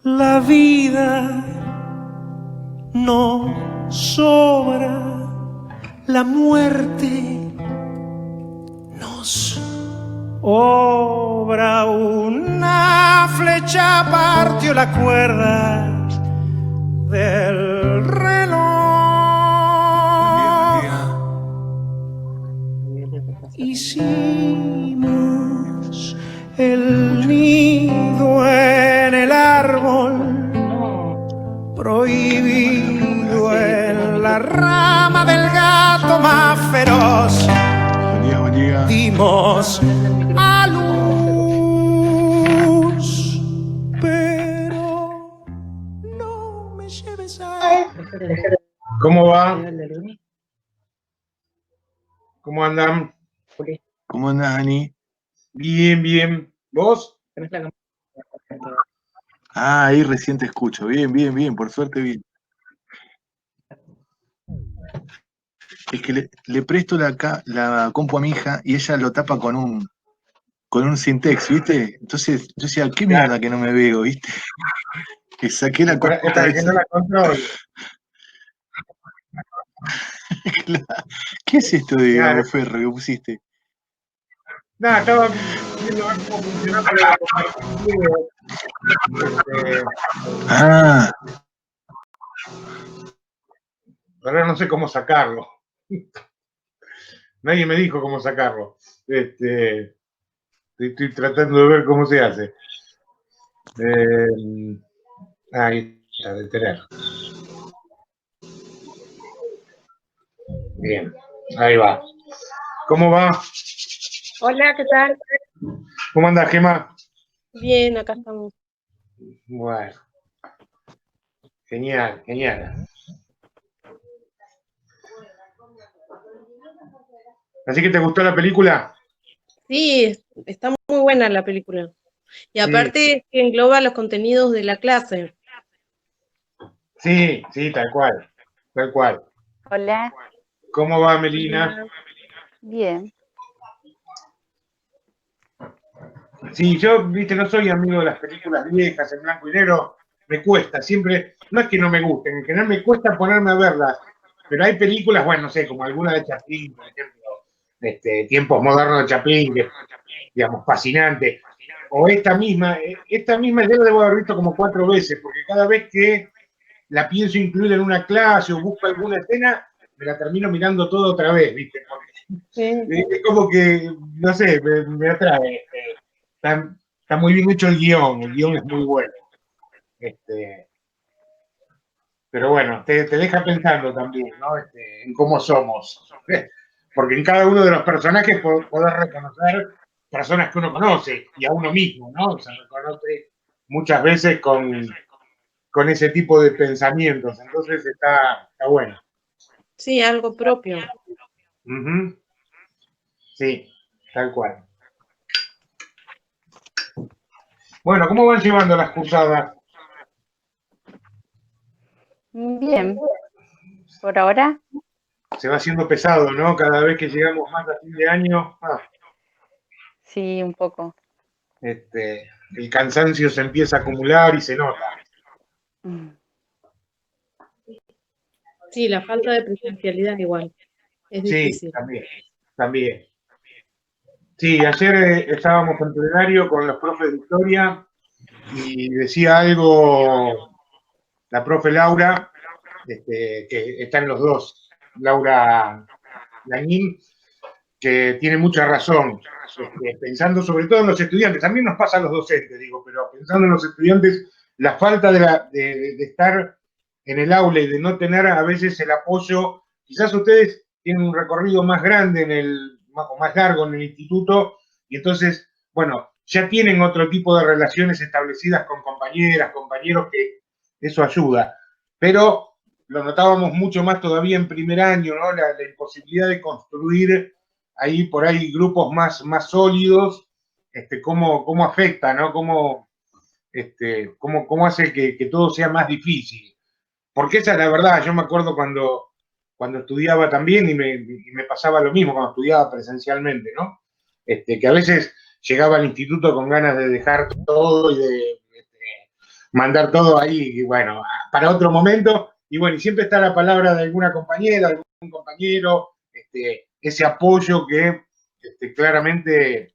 La vida no sobra, la muerte nos obra. Una flecha partió la cuerda del reloj. Hicimos el nido en el árbol, prohibido en la rama del gato más feroz. Buen día. Dimos a luz, pero no me lleves a... ¿Cómo va? ¿Cómo andan? ¿Cómo andás, Ani? Bien, bien. ¿Vos? Ah, ahí recién te escucho. Bien, bien, bien. Por suerte, bien. Es que le presto la compu a mi hija y ella lo tapa con un Syntex, ¿viste? Entonces yo decía, ¿qué mierda que no me veo, viste? Que saqué la Es cosita para que esa. no la controle. ¿Qué es esto de Claro. Gabo Ferro que pusiste? Nada, estaba viendo a ver cómo funcionaba para compartir video. Ah, Ahora no sé cómo sacarlo. Nadie me dijo cómo sacarlo. Estoy tratando de ver cómo se hace. Ahí está, de tener. Bien, ahí va. ¿Cómo va? Hola, ¿qué tal? ¿Cómo anda, Gemma? Bien, acá estamos. Bueno, genial, genial. ¿Así que te gustó la película? Sí, está muy buena la película. Y Sí. aparte es que engloba los contenidos de la clase. Sí, sí, tal cual, tal cual. Hola, ¿Cómo va, Melina? bien. Sí, yo, viste, no soy amigo de las películas viejas en blanco y negro, me cuesta, siempre, no es que no me gusten, en general me cuesta ponerme a verlas, pero hay películas, bueno, no sé, como alguna de Chaplin, por ejemplo, Tiempos Modernos de Chaplin, que es, digamos, fascinante, o esta misma ya la debo haber visto como 4 veces, porque cada vez que la pienso incluir en una clase o busco alguna escena, me la termino mirando todo otra vez, ¿viste? Porque Sí. es como que, no sé, me atrae. Está muy bien hecho el guión es muy bueno. Pero bueno, te deja pensando también, ¿no? En cómo somos. Porque en cada uno de los personajes podés reconocer personas que uno conoce y a uno mismo, ¿no? Se reconoce muchas veces con ese tipo de pensamientos. Entonces está bueno. Sí, algo propio. Uh-huh. Sí, tal cual. Bueno, ¿cómo van llevando las cursadas? Bien, por ahora. Se va haciendo pesado, ¿no? Cada vez que llegamos más a fin de año, Sí, un poco. el cansancio se empieza a acumular y se nota. Mm. Sí, la falta de presencialidad igual. Es Sí, difícil. también. Sí, ayer estábamos en plenario con los profes de historia y decía algo la profe Laura, que están los dos, Laura Lanín, que tiene mucha razón, pensando sobre todo en los estudiantes, también nos pasa a los docentes, digo, pero pensando en los estudiantes, la falta de estar en el aula y de no tener a veces el apoyo, quizás ustedes tienen un recorrido más grande o más largo en el instituto, y entonces, bueno, ya tienen otro tipo de relaciones establecidas con compañeras, compañeros, que eso ayuda, pero lo notábamos mucho más todavía en primer año, ¿no? La imposibilidad de construir ahí por ahí grupos más sólidos, cómo afecta, ¿no? Cómo hace que todo sea más difícil. Porque esa es la verdad, yo me acuerdo cuando estudiaba también y me pasaba lo mismo cuando estudiaba presencialmente, ¿no? Que a veces llegaba al instituto con ganas de dejar todo y de mandar todo ahí, y bueno, para otro momento. Y bueno, y siempre está la palabra de alguna compañera, algún compañero, ese apoyo que claramente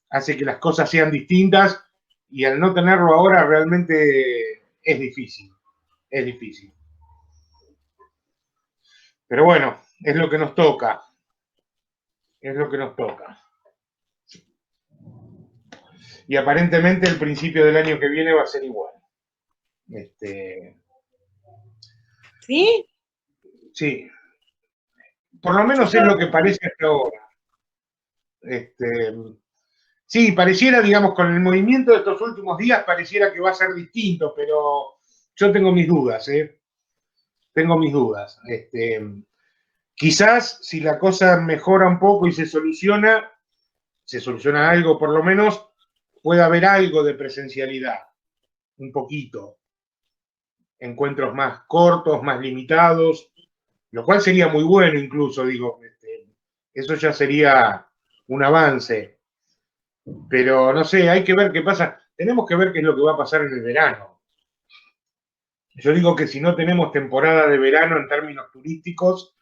hace que las cosas sean distintas, y al no tenerlo ahora realmente es difícil, es difícil. Pero bueno, es lo que nos toca, es lo que nos toca. Y aparentemente el principio del año que viene va a ser igual. ¿Sí? Sí, por lo menos es lo que parece hasta ahora. Sí, pareciera, digamos, con el movimiento de estos últimos días, pareciera que va a ser distinto, pero yo tengo mis dudas, ¿eh? Tengo mis dudas. Quizás si la cosa mejora un poco y se soluciona algo por lo menos, puede haber algo de presencialidad, un poquito. Encuentros más cortos, más limitados, lo cual sería muy bueno incluso, digo, eso ya sería un avance. Pero no sé, hay que ver qué pasa. Tenemos que ver qué es lo que va a pasar en el verano. Yo digo que si no tenemos temporada de verano en términos turísticos,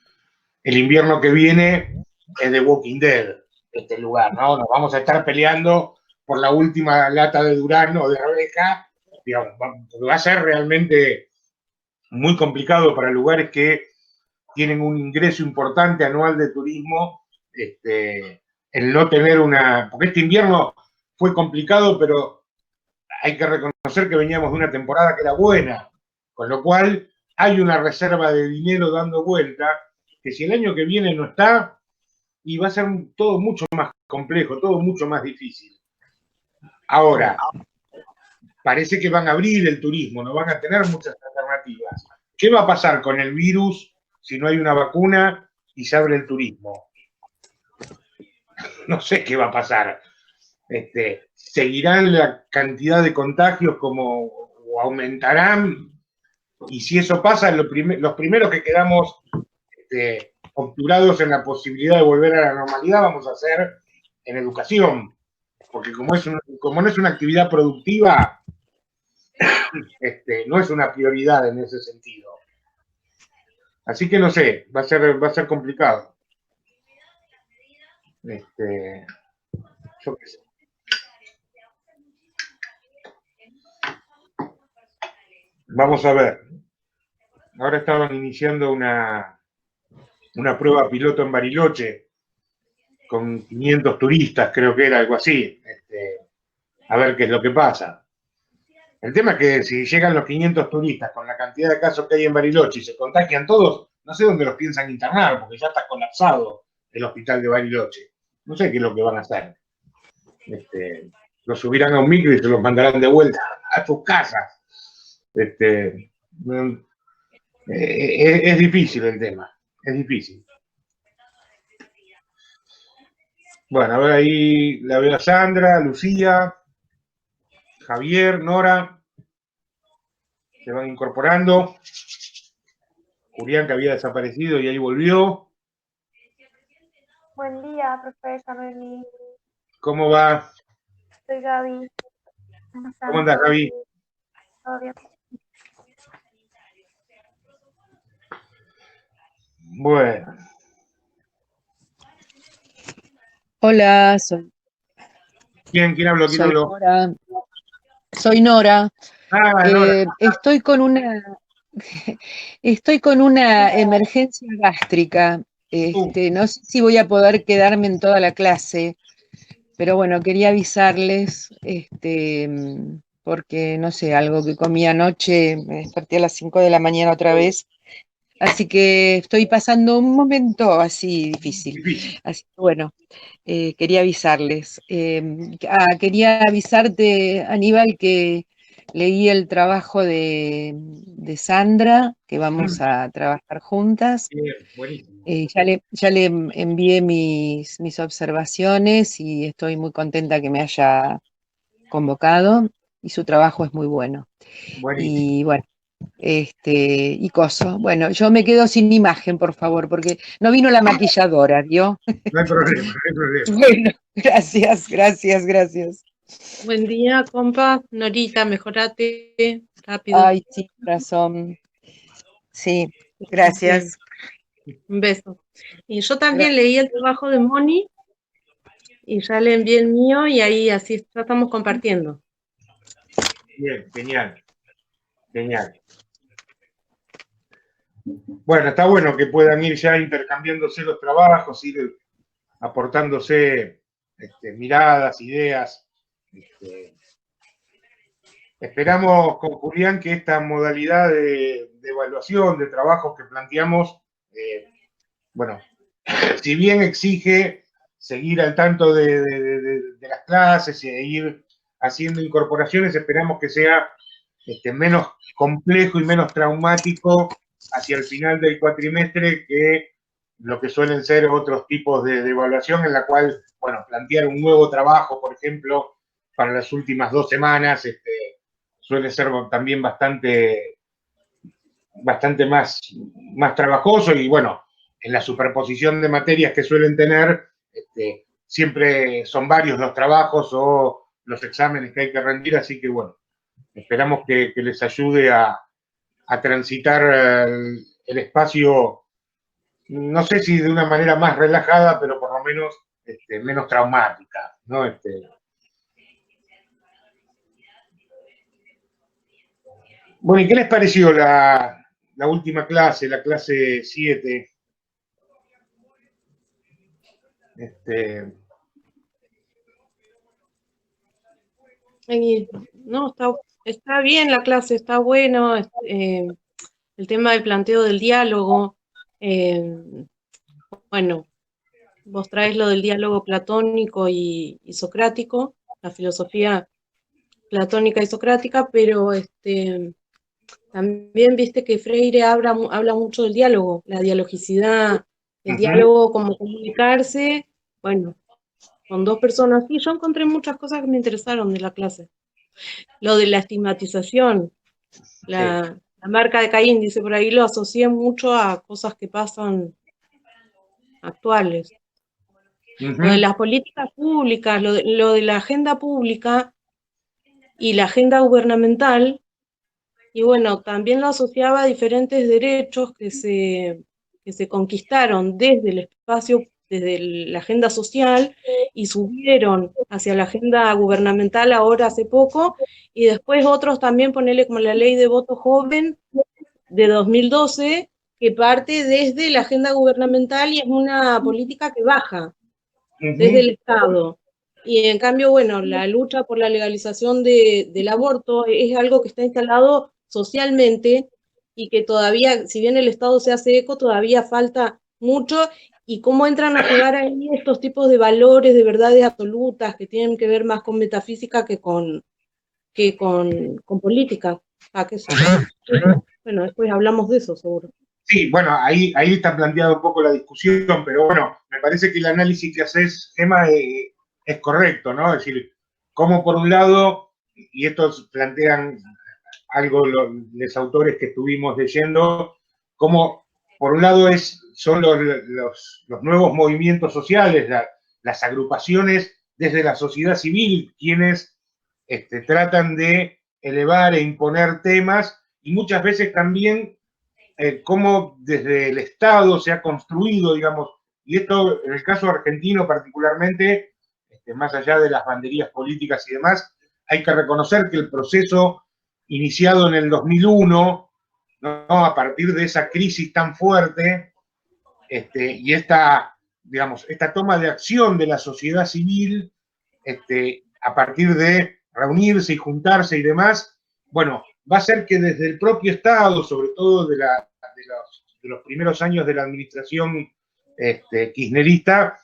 el invierno que viene es de Walking Dead, este lugar, ¿no? Nos vamos a estar peleando por la última lata de durazno o de arveja, digamos, va a ser realmente muy complicado para lugares que tienen un ingreso importante anual de turismo, el no tener porque este invierno fue complicado, pero hay que reconocer que veníamos de una temporada que era buena, con lo cual hay una reserva de dinero dando vuelta, que si el año que viene no está, y va a ser todo mucho más complejo, todo mucho más difícil. Ahora, parece que van a abrir el turismo, no van a tener muchas alternativas. ¿Qué va a pasar con el virus si no hay una vacuna y se abre el turismo? No sé qué va a pasar. ¿Seguirán la cantidad de contagios o aumentarán? Y si eso pasa, los primeros que quedamos obturados en la posibilidad de volver a la normalidad vamos a ser en educación, porque como no es una actividad productiva, no es una prioridad en ese sentido. Así que no sé, va a ser complicado. Yo qué sé. Vamos a ver. Ahora estaban iniciando una prueba piloto en Bariloche con 500 turistas, creo que era algo así. A ver qué es lo que pasa. El tema es que si llegan los 500 turistas con la cantidad de casos que hay en Bariloche y se contagian todos, no sé dónde los piensan internar, porque ya está colapsado el hospital de Bariloche. No sé qué es lo que van a hacer. Los subirán a un micro y se los mandarán de vuelta a sus casas. Es difícil el tema, es difícil. Bueno, a ver ahí la veo a Sandra, Lucía, Javier, Nora, se van incorporando. Julián, que había desaparecido y ahí volvió. Buen día, profesor Beni. ¿Cómo va? Soy Gaby. ¿Cómo andas, Gaby? Todo bien. Bueno. Hola, soy ¿Quién habló? Nora. Soy Nora. Nora. Estoy con una emergencia gástrica. No sé si voy a poder quedarme en toda la clase, pero bueno, quería avisarles, porque no sé, algo que comí anoche, me desperté a las 5 de la mañana otra vez. Así que estoy pasando un momento así difícil. Así que bueno, quería avisarles. Quería avisarte, Aníbal, que leí el trabajo de Sandra, que vamos a trabajar juntas. Buenísimo. Ya le envié mis observaciones y estoy muy contenta que me haya convocado y su trabajo es muy bueno. Buenísimo. Y bueno. Y coso. Bueno, yo me quedo sin imagen, por favor, porque no vino la maquilladora, ¿vio? No hay problema, no hay problema. Bueno, gracias. Buen día, compa. Norita, mejorate rápido. Ay, sí, razón. Sí, gracias. Un beso. Y yo también leí el trabajo de Moni y ya le envié el mío y ahí así ya estamos compartiendo. Bien, genial, genial. Bueno, está bueno que puedan ir ya intercambiándose los trabajos, ir aportándose miradas, ideas. Esperamos con Julián que esta modalidad de evaluación, de trabajos que planteamos, bueno, si bien exige seguir al tanto de las clases e ir haciendo incorporaciones, esperamos que sea menos complejo y menos traumático hacia el final del cuatrimestre que lo que suelen ser otros tipos de evaluación en la cual, bueno, plantear un nuevo trabajo, por ejemplo, para las últimas 2 semanas, suele ser también bastante más trabajoso y, bueno, en la superposición de materias que suelen tener, siempre son varios los trabajos o los exámenes que hay que rendir, así que, bueno, esperamos que les ayude a transitar el espacio, no sé si de una manera más relajada, pero por lo menos menos traumática, ¿no? Bueno, ¿y qué les pareció la última clase, la clase 7? No, está bien la clase, está bueno. El tema del planteo del diálogo. Bueno, vos traes lo del diálogo platónico y socrático, la filosofía platónica y socrática, pero también viste que Freire habla mucho del diálogo, la dialogicidad, el diálogo como comunicarse, bueno, con dos personas. Y yo encontré muchas cosas que me interesaron de la clase. Lo de la estigmatización, la marca de Caín, dice por ahí, lo asocié mucho a cosas que pasan actuales. Lo de las políticas públicas, lo de la agenda pública y la agenda gubernamental, y bueno, también lo asociaba a diferentes derechos que se conquistaron desde el espacio, desde la agenda social, y subieron hacia la agenda gubernamental ahora hace poco, y después otros también, ponerle como la ley de voto joven de 2012, que parte desde la agenda gubernamental y es una política que baja desde el Estado. Y en cambio, bueno, la lucha por la legalización del aborto es algo que está instalado socialmente y que todavía, si bien el Estado se hace eco, todavía falta mucho. Y cómo entran a jugar ahí estos tipos de valores, de verdades absolutas, que tienen que ver más con metafísica que con política. Bueno, después hablamos de eso, seguro. Sí, bueno, ahí está planteado un poco la discusión, pero bueno, me parece que el análisis que haces, Gemma, es correcto, ¿no? Es decir, como por un lado, y estos plantean algo los autores que estuvimos leyendo, como por un lado son los nuevos movimientos sociales, las agrupaciones desde la sociedad civil, quienes tratan de elevar e imponer temas, y muchas veces también cómo desde el Estado se ha construido, digamos, y esto en el caso argentino particularmente, más allá de las banderías políticas y demás, hay que reconocer que el proceso iniciado en el 2001, ¿no? A partir de esa crisis tan fuerte, y digamos, esta toma de acción de la sociedad civil, a partir de reunirse y juntarse y demás, bueno, va a ser que desde el propio Estado, sobre todo de los primeros años de la administración kirchnerista,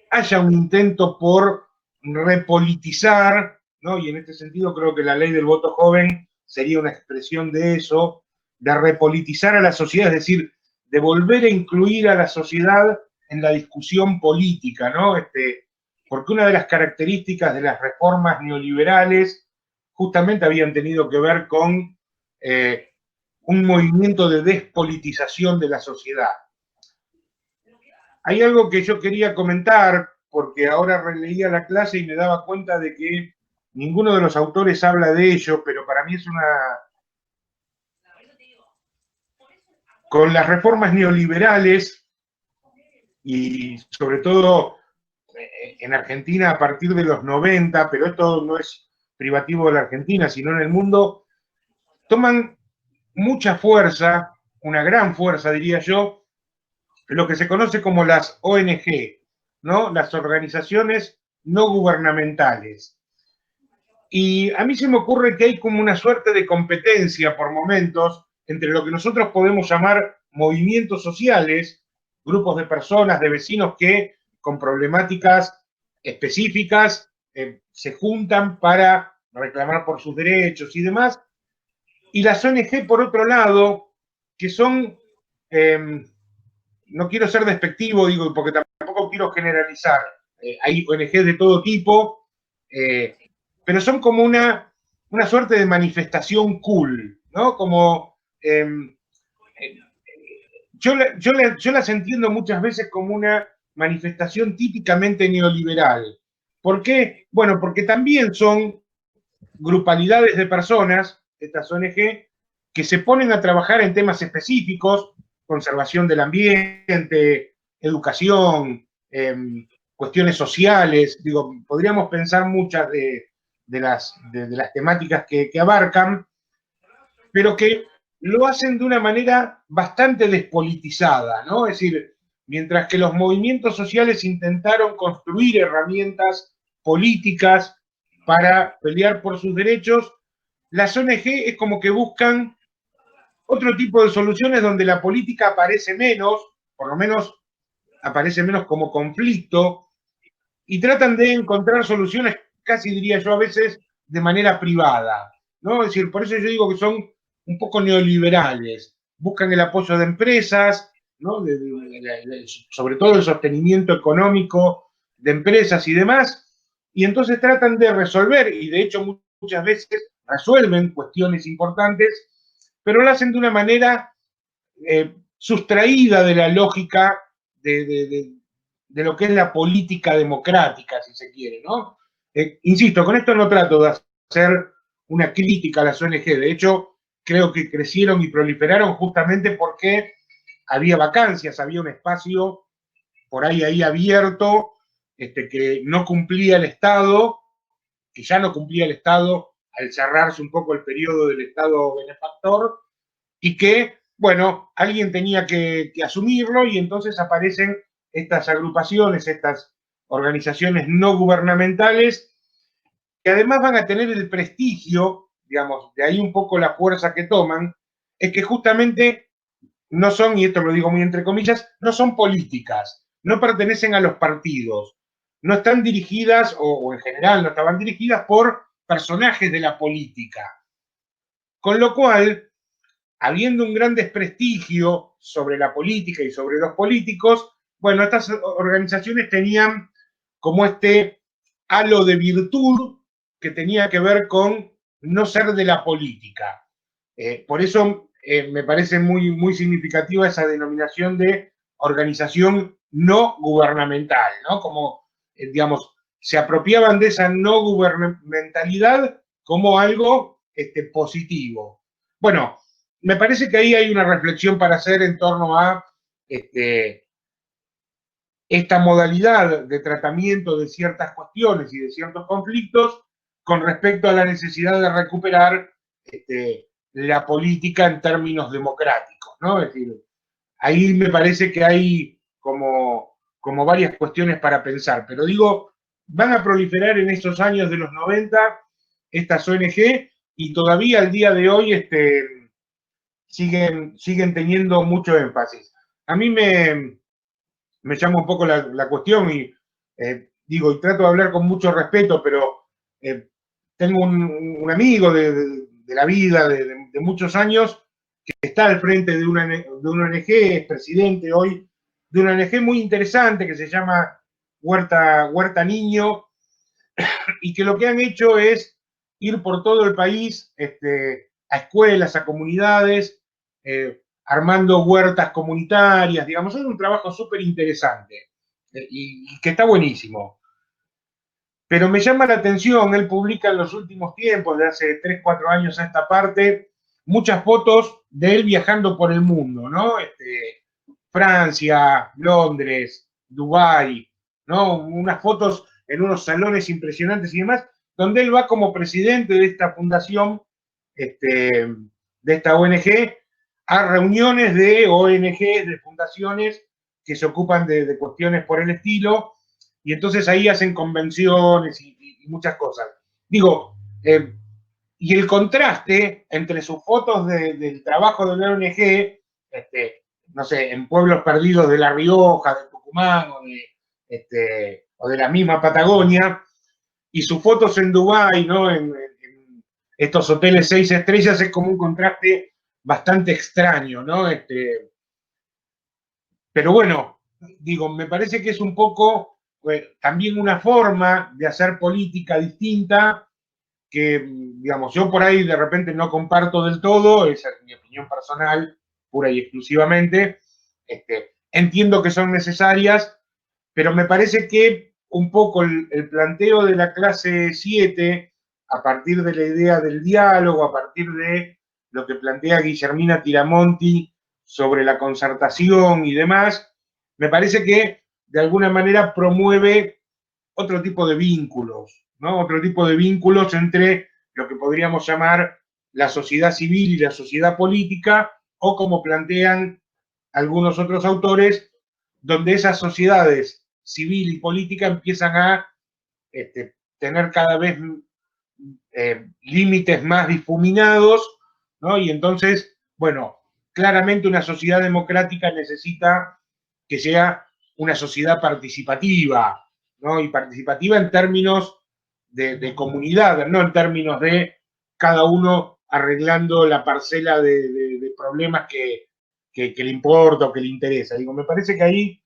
haya un intento por repolitizar, ¿no? Y en este sentido creo que la ley del voto joven sería una expresión de eso, de repolitizar a la sociedad, es decir, de volver a incluir a la sociedad en la discusión política, ¿no? Porque una de las características de las reformas neoliberales justamente habían tenido que ver con un movimiento de despolitización de la sociedad. Hay algo que yo quería comentar, porque ahora releía la clase y me daba cuenta de que ninguno de los autores habla de ello, pero para mí es una... Con las reformas neoliberales y sobre todo en Argentina a partir de los 90, pero esto no es privativo de la Argentina, sino en el mundo, toman mucha fuerza, una gran fuerza, diría yo, lo que se conoce como las ONG, ¿no? Las organizaciones no gubernamentales. Y a mí se me ocurre que hay como una suerte de competencia por momentos entre lo que nosotros podemos llamar movimientos sociales, grupos de personas, de vecinos que con problemáticas específicas se juntan para reclamar por sus derechos y demás, y las ONG, por otro lado, que son, no quiero ser despectivo, digo, porque tampoco quiero generalizar, hay ONG de todo tipo, pero son como una suerte de manifestación cool, ¿no? Como, yo las entiendo muchas veces como una manifestación típicamente neoliberal. ¿Por qué? Bueno, porque también son grupalidades de personas, estas ONG, que se ponen a trabajar en temas específicos, conservación del ambiente, educación, cuestiones sociales, digo, podríamos pensar muchas de las temáticas que abarcan, pero que lo hacen de una manera bastante despolitizada, ¿no? Es decir, mientras que los movimientos sociales intentaron construir herramientas políticas para pelear por sus derechos, las ONG es como que buscan otro tipo de soluciones donde la política aparece menos, por lo menos aparece menos como conflicto, y tratan de encontrar soluciones, casi diría yo a veces, de manera privada, ¿no? Es decir, por eso yo digo que son un poco neoliberales, buscan el apoyo de empresas, ¿no? Sobre todo el sostenimiento económico de empresas y demás, y entonces tratan de resolver, y de hecho muchas veces resuelven cuestiones importantes, pero lo hacen de una manera sustraída de la lógica de lo que es la política democrática, si se quiere, ¿no? Insisto, con esto no trato de hacer una crítica a las ONG, de hecho, creo que crecieron y proliferaron justamente porque había vacancias, había un espacio por ahí abierto, que no cumplía el Estado, que ya no cumplía el Estado al cerrarse un poco el periodo del Estado benefactor, y que, bueno, alguien tenía que asumirlo y entonces aparecen estas agrupaciones, estas organizaciones no gubernamentales, que además van a tener el prestigio, digamos, de ahí un poco la fuerza que toman, es que justamente no son, y esto lo digo muy entre comillas, no son políticas, no pertenecen a los partidos, no están dirigidas, o en general no estaban dirigidas por personajes de la política. Con lo cual, habiendo un gran desprestigio sobre la política y sobre los políticos, bueno, estas organizaciones tenían como este halo de virtud que tenía que ver con no ser de la política. Por eso me parece muy significativa esa denominación de organización no gubernamental, ¿no? Como, digamos, se apropiaban de esa no gubernamentalidad como algo positivo. Bueno, me parece que ahí hay una reflexión para hacer en torno a esta modalidad de tratamiento de ciertas cuestiones y de ciertos conflictos con respecto a la necesidad de recuperar la política en términos democráticos, ¿no? Es decir, ahí me parece que hay como varias cuestiones para pensar, pero digo, van a proliferar en estos años de los 90 estas ONG y todavía al día de hoy siguen teniendo mucho énfasis. A mí me llama un poco la cuestión y digo, y trato de hablar con mucho respeto, pero tengo un amigo de la vida de muchos años que está al frente de una ONG, es presidente hoy de una ONG muy interesante que se llama Huerta Niño, y que lo que han hecho es ir por todo el país a escuelas, a comunidades, armando huertas comunitarias, digamos, es un trabajo súper interesante y que está buenísimo. Pero me llama la atención, él publica en los últimos tiempos, de hace 3, 4 años a esta parte, muchas fotos de él viajando por el mundo, ¿no? Francia, Londres, Dubái, ¿no? Unas fotos en unos salones impresionantes y demás, donde él va como presidente de esta fundación, de esta ONG, a reuniones de ONG, de fundaciones que se ocupan de cuestiones por el estilo, y entonces ahí hacen convenciones y muchas cosas. Digo, y el contraste entre sus fotos del trabajo de la ONG, no sé, en pueblos perdidos de La Rioja, de Tucumán o de la misma Patagonia, y sus fotos en Dubái, ¿no? En estos hoteles 6 estrellas, es como un contraste bastante extraño, ¿no? Pero bueno, digo, me parece que es un poco también una forma de hacer política distinta que, digamos, yo por ahí de repente no comparto del todo, esa es mi opinión personal, pura y exclusivamente. Entiendo que son necesarias, pero me parece que un poco el planteo de la clase 7, a partir de la idea del diálogo, a partir de lo que plantea Guillermina Tiramonti sobre la concertación y demás, me parece que de alguna manera promueve otro tipo de vínculos, ¿no? Otro tipo de vínculos entre lo que podríamos llamar la sociedad civil y la sociedad política, o como plantean algunos otros autores, donde esas sociedades civil y política empiezan a tener cada vez límites más difuminados, ¿no? Y entonces, bueno, claramente una sociedad democrática necesita que sea una sociedad participativa, ¿no? Y participativa en términos de comunidad, no en términos de cada uno arreglando la parcela de problemas que le importa o que le interesa. Digo, me parece que ahí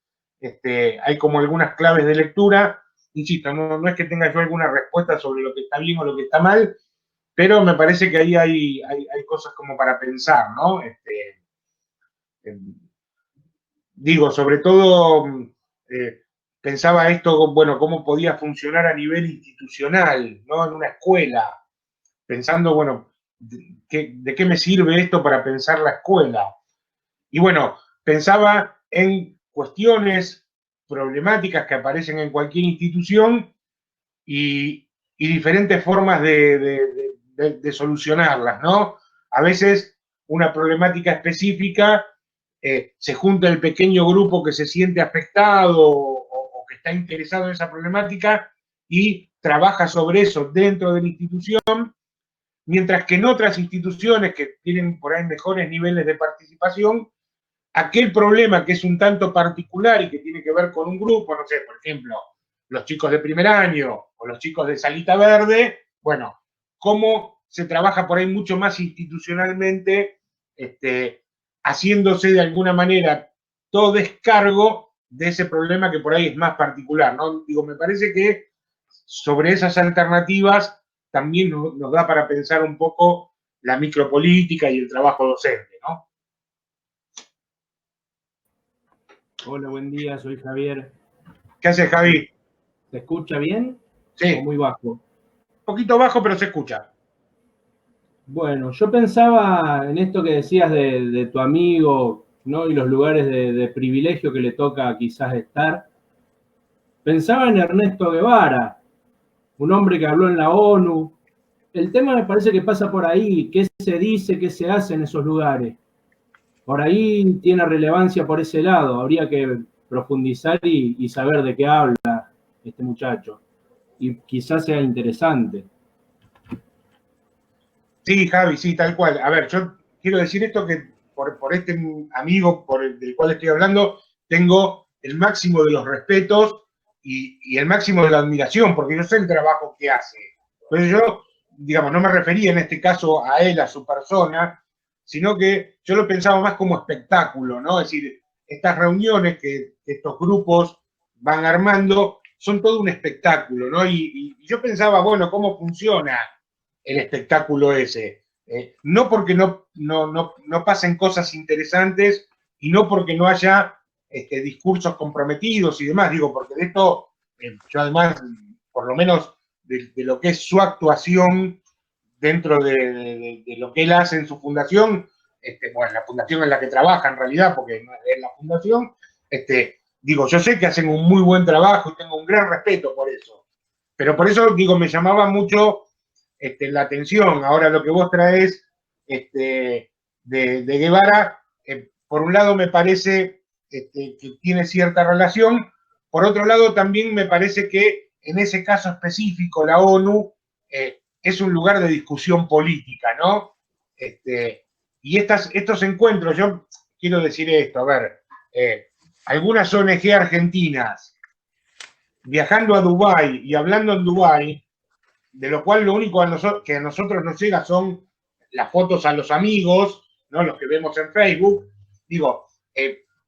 hay como algunas claves de lectura. Insisto, no es que tenga yo alguna respuesta sobre lo que está bien o lo que está mal, pero me parece que ahí hay cosas como para pensar, ¿no? Digo, sobre todo, pensaba esto, bueno, cómo podía funcionar a nivel institucional, ¿no? En una escuela, pensando, bueno, ¿de qué me sirve esto para pensar la escuela? Y bueno, pensaba en cuestiones problemáticas que aparecen en cualquier institución y diferentes formas de solucionarlas, ¿no? A veces una problemática específica, se junta el pequeño grupo que se siente afectado o que está interesado en esa problemática y trabaja sobre eso dentro de la institución, mientras que en otras instituciones que tienen por ahí mejores niveles de participación, aquel problema que es un tanto particular y que tiene que ver con un grupo, no sé, por ejemplo, los chicos de primer año o los chicos de Salita Verde, bueno, cómo se trabaja por ahí mucho más institucionalmente, haciéndose de alguna manera todo descargo de ese problema que por ahí es más particular, ¿no? Digo, me parece que sobre esas alternativas también nos da para pensar un poco la micropolítica y el trabajo docente, ¿no? Hola, buen día, soy Javier. ¿Qué haces, Javi? ¿Se escucha bien? Sí. ¿O muy bajo? Un poquito bajo, pero se escucha. Bueno, yo pensaba en esto que decías de tu amigo, ¿no? Y los lugares de privilegio que le toca quizás estar. Pensaba en Ernesto Guevara, un hombre que habló en la ONU. El tema me parece que pasa por ahí, qué se dice, qué se hace en esos lugares. Por ahí tiene relevancia por ese lado, habría que profundizar y saber de qué habla este muchacho. Y quizás sea interesante. Sí, Javi, sí, tal cual. A ver, yo quiero decir esto que por este amigo del cual estoy hablando, tengo el máximo de los respetos y el máximo de la admiración, porque yo sé el trabajo que hace. Entonces yo, digamos, no me refería en este caso a él, a su persona, sino que yo lo pensaba más como espectáculo, ¿no? Es decir, estas reuniones que estos grupos van armando son todo un espectáculo, ¿no? Y yo pensaba, bueno, ¿cómo funciona el espectáculo ese? No porque no pasen cosas interesantes y no porque no haya discursos comprometidos y demás, digo, porque de esto, yo además, por lo menos de lo que es su actuación dentro de lo que él hace en su fundación, bueno, la fundación en la que trabaja en realidad, porque no es la fundación, digo, yo sé que hacen un muy buen trabajo y tengo un gran respeto por eso, pero por eso, digo, me llamaba mucho la atención. Ahora lo que vos traes de Guevara, por un lado me parece que tiene cierta relación, por otro lado también me parece que en ese caso específico la ONU es un lugar de discusión política, ¿no? Y estos encuentros, yo quiero decir esto, a ver, algunas ONG argentinas viajando a Dubái y hablando en Dubái, de lo cual lo único que a nosotros nos llega son las fotos a los amigos, ¿no? Los que vemos en Facebook. Digo,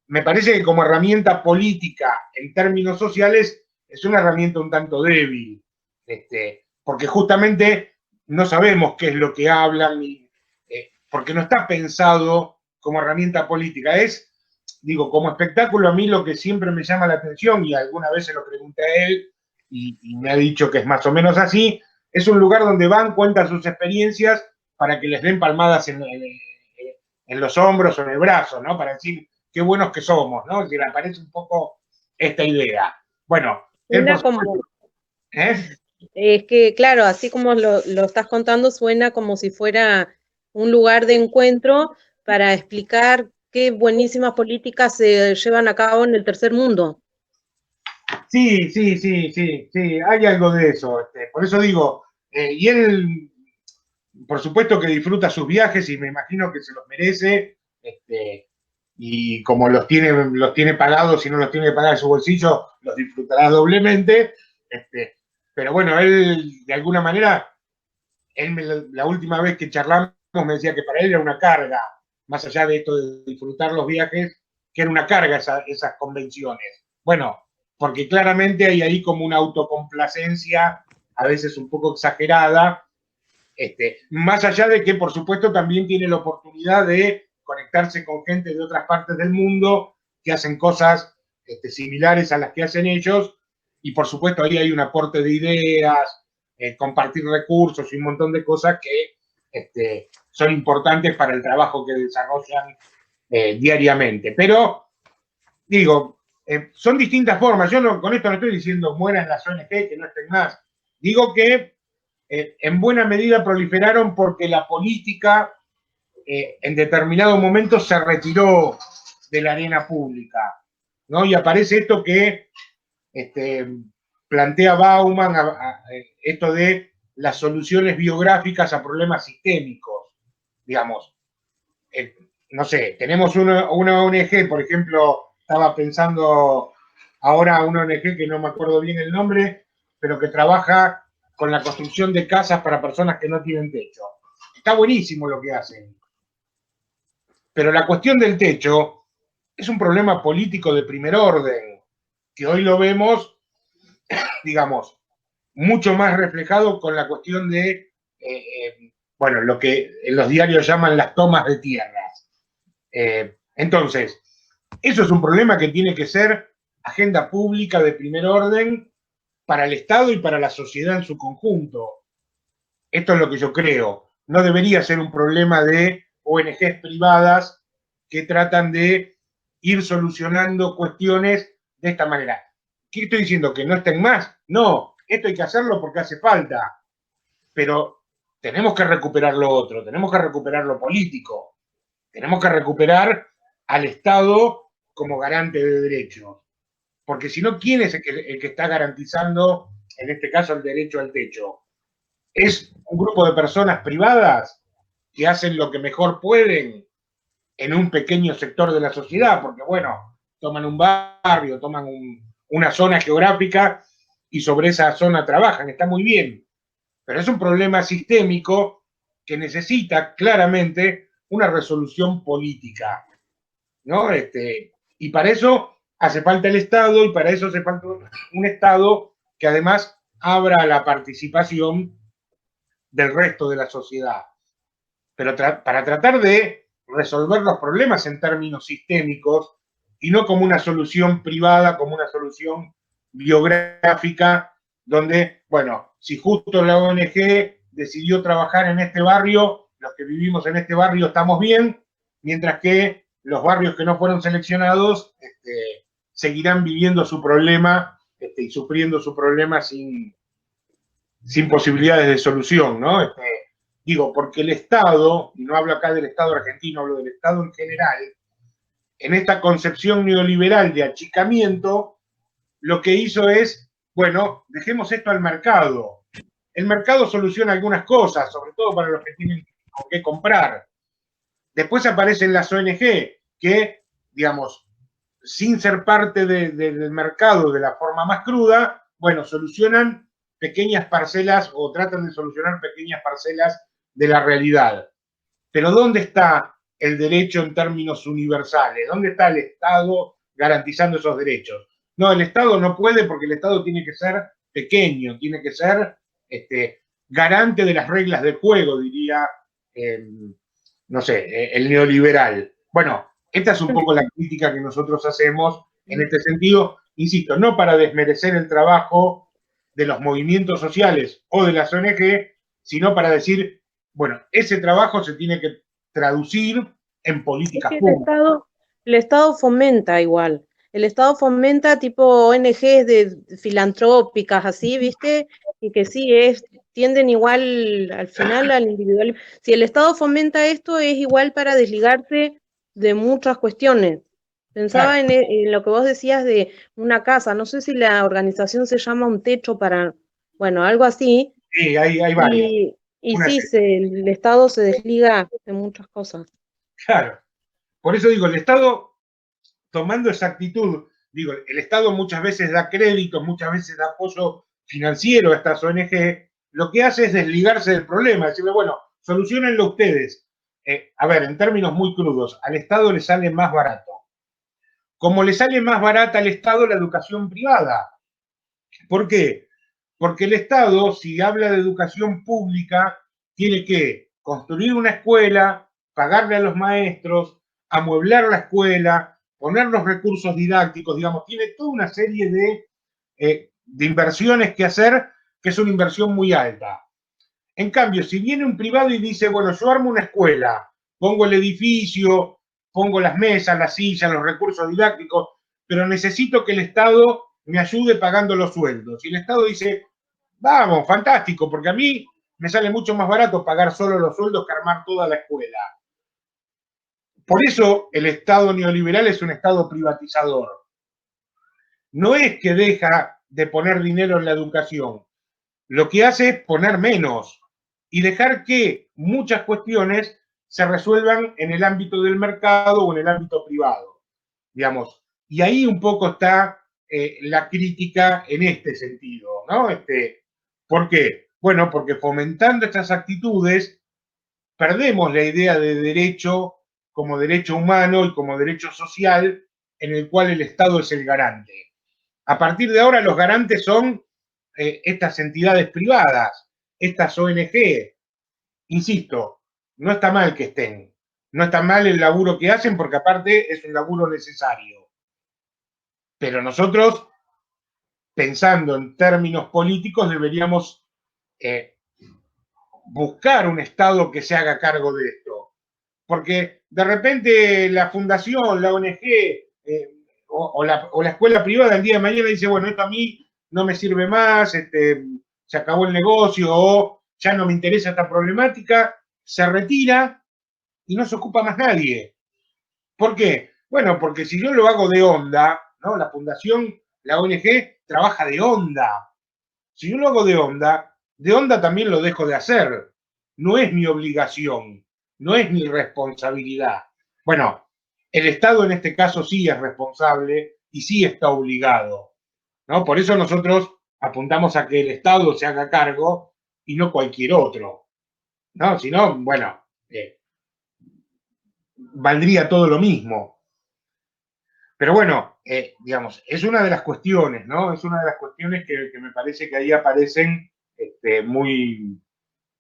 me parece que como herramienta política en términos sociales es una herramienta un tanto débil, porque justamente no sabemos qué es lo que hablan, porque no está pensado como herramienta política. Es, digo, como espectáculo a mí lo que siempre me llama la atención, y alguna vez se lo pregunté a él, y me ha dicho que es más o menos así, es un lugar donde van, cuentan sus experiencias para que les den palmadas en los hombros o en el brazo, ¿no? Para decir qué buenos que somos, ¿no? Es decir, aparece un poco esta idea. Bueno, Suena como, es que, claro, así como lo estás contando, suena como si fuera un lugar de encuentro para explicar qué buenísimas políticas se llevan a cabo en el tercer mundo. Sí, hay algo de eso. Por eso digo, y él, por supuesto que disfruta sus viajes y me imagino que se los merece, y como los tiene pagados y no los tiene que pagar de su bolsillo, los disfrutará doblemente. Pero bueno, él, de alguna manera, la última vez que charlamos me decía que para él era una carga, más allá de esto de disfrutar los viajes, que era una carga esas convenciones. Bueno, porque claramente hay ahí como una autocomplacencia, a veces un poco exagerada, más allá de que, por supuesto, también tiene la oportunidad de conectarse con gente de otras partes del mundo que hacen cosas similares a las que hacen ellos, y por supuesto ahí hay un aporte de ideas, compartir recursos y un montón de cosas que son importantes para el trabajo que desarrollan diariamente. Pero, digo, son distintas formas. Yo con esto no estoy diciendo mueran las ONG, que no estén más. Digo que en buena medida proliferaron porque la política en determinado momento se retiró de la arena pública, ¿no? Y aparece esto que plantea Bauman, esto de las soluciones biográficas a problemas sistémicos, digamos. No sé, tenemos una ONG, por ejemplo, estaba pensando ahora una ONG que no me acuerdo bien el nombre, pero que trabaja con la construcción de casas para personas que no tienen techo. Está buenísimo lo que hacen. Pero la cuestión del techo es un problema político de primer orden, que hoy lo vemos, digamos, mucho más reflejado con la cuestión de, bueno, lo que en los diarios llaman las tomas de tierras. Entonces, eso es un problema que tiene que ser agenda pública de primer orden para el Estado y para la sociedad en su conjunto. Esto es lo que yo creo. No debería ser un problema de ONGs privadas que tratan de ir solucionando cuestiones de esta manera. ¿Qué estoy diciendo? ¿Que no estén más? No, esto hay que hacerlo porque hace falta. Pero tenemos que recuperar lo otro, tenemos que recuperar lo político, tenemos que recuperar al Estado como garante de derechos. Porque si no, ¿quién es el que está garantizando, en este caso, el derecho al techo? ¿Es un grupo de personas privadas que hacen lo que mejor pueden en un pequeño sector de la sociedad? Porque, bueno, toman un barrio, toman una zona geográfica y sobre esa zona trabajan, está muy bien. Pero es un problema sistémico que necesita claramente una resolución política, ¿no? Y para eso hace falta el Estado, y para eso hace falta un Estado que además abra la participación del resto de la sociedad. Pero para tratar de resolver los problemas en términos sistémicos y no como una solución privada, como una solución biográfica donde, bueno, si justo la ONG decidió trabajar en este barrio, los que vivimos en este barrio estamos bien, mientras que los barrios que no fueron seleccionados seguirán viviendo su problema y sufriendo su problema sin posibilidades de solución, ¿no? Digo, porque el Estado, y no hablo acá del Estado argentino, hablo del Estado en general, en esta concepción neoliberal de achicamiento, lo que hizo es, bueno, dejemos esto al mercado. El mercado soluciona algunas cosas, sobre todo para los que tienen que comprar. Después aparecen las ONG que, digamos, sin ser parte del mercado de la forma más cruda, bueno, solucionan pequeñas parcelas o tratan de solucionar pequeñas parcelas de la realidad. Pero ¿dónde está el derecho en términos universales? ¿Dónde está el Estado garantizando esos derechos? No, el Estado no puede porque el Estado tiene que ser pequeño, tiene que ser garante de las reglas del juego, diría, no sé, el neoliberal. Bueno, esta es un poco la crítica que nosotros hacemos en este sentido, insisto, no para desmerecer el trabajo de los movimientos sociales o de las ONG, sino para decir, bueno, ese trabajo se tiene que traducir en políticas públicas. El Estado fomenta igual. El Estado fomenta tipo ONGs de filantrópicas, así, ¿viste? Y que sí, tienden igual al final al individual. Si el Estado fomenta esto, es igual para desligarse de muchas cuestiones. Pensaba en lo que vos decías de una casa, no sé si la organización se llama Un Techo para, bueno, algo así. Sí, hay varias. Y sí, el Estado se desliga de muchas cosas. Claro. Por eso digo, el Estado, tomando esa actitud, digo, el Estado muchas veces da crédito, muchas veces da apoyo financiero a estas ONG, lo que hace es desligarse del problema, decirle, bueno, solucionenlo ustedes. A ver, en términos muy crudos, al Estado le sale más barato. Como le sale más barata al Estado la educación privada. ¿Por qué? Porque el Estado, si habla de educación pública, tiene que construir una escuela, pagarle a los maestros, amueblar la escuela, poner los recursos didácticos, digamos, tiene toda una serie de inversiones que hacer, que es una inversión muy alta. En cambio, si viene un privado y dice, bueno, yo armo una escuela, pongo el edificio, pongo las mesas, las sillas, los recursos didácticos, pero necesito que el Estado me ayude pagando los sueldos. Y el Estado dice, vamos, fantástico, porque a mí me sale mucho más barato pagar solo los sueldos que armar toda la escuela. Por eso el Estado neoliberal es un Estado privatizador. No es que deja de poner dinero en la educación, lo que hace es poner menos y dejar que muchas cuestiones se resuelvan en el ámbito del mercado o en el ámbito privado, digamos. Y ahí un poco está la crítica en este sentido, ¿no? ¿Por qué? Bueno, porque fomentando estas actitudes perdemos la idea de derecho como derecho humano y como derecho social en el cual el Estado es el garante. A partir de ahora los garantes son estas entidades privadas, estas ONG. Insisto, no está mal que estén, no está mal el laburo que hacen porque aparte es un laburo necesario. Pero nosotros, pensando en términos políticos, deberíamos buscar un Estado que se haga cargo de esto. Porque de repente la fundación, la ONG o la escuela privada el día de mañana dice, bueno, esto a mí no me sirve más, se acabó el negocio o ya no me interesa esta problemática, se retira y no se ocupa más nadie. ¿Por qué? Bueno, porque si yo lo hago de onda, ¿no? La fundación, la ONG, trabaja de onda. Si yo lo hago de onda también lo dejo de hacer. No es mi obligación, no es mi responsabilidad. Bueno, el Estado en este caso sí es responsable y sí está obligado, ¿no? Por eso nosotros apuntamos a que el Estado se haga cargo y no cualquier otro, ¿no? Si no, bueno, valdría todo lo mismo. Pero bueno, digamos, es una de las cuestiones, ¿no? Es una de las cuestiones que me parece que ahí aparecen muy,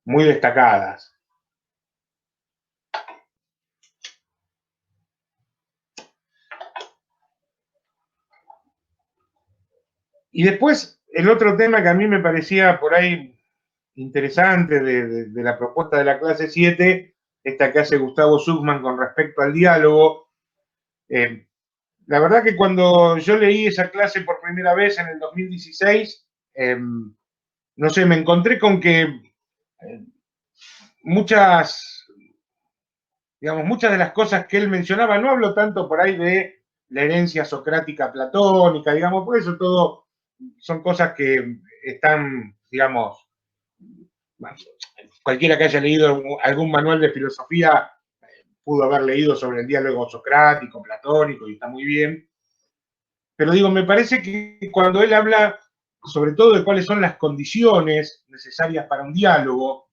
muy destacadas. Y después, el otro tema que a mí me parecía por ahí interesante de la propuesta de la clase 7, esta que hace Gustavo Zuckman con respecto al diálogo. La verdad que cuando yo leí esa clase por primera vez en el 2016, no sé, me encontré con que muchas de las cosas que él mencionaba, no hablo tanto por ahí de la herencia socrática platónica, digamos, por eso todo son cosas que están, digamos, cualquiera que haya leído algún manual de filosofía pudo haber leído sobre el diálogo socrático, platónico, y está muy bien. Pero digo, me parece que cuando él habla sobre todo de cuáles son las condiciones necesarias para un diálogo,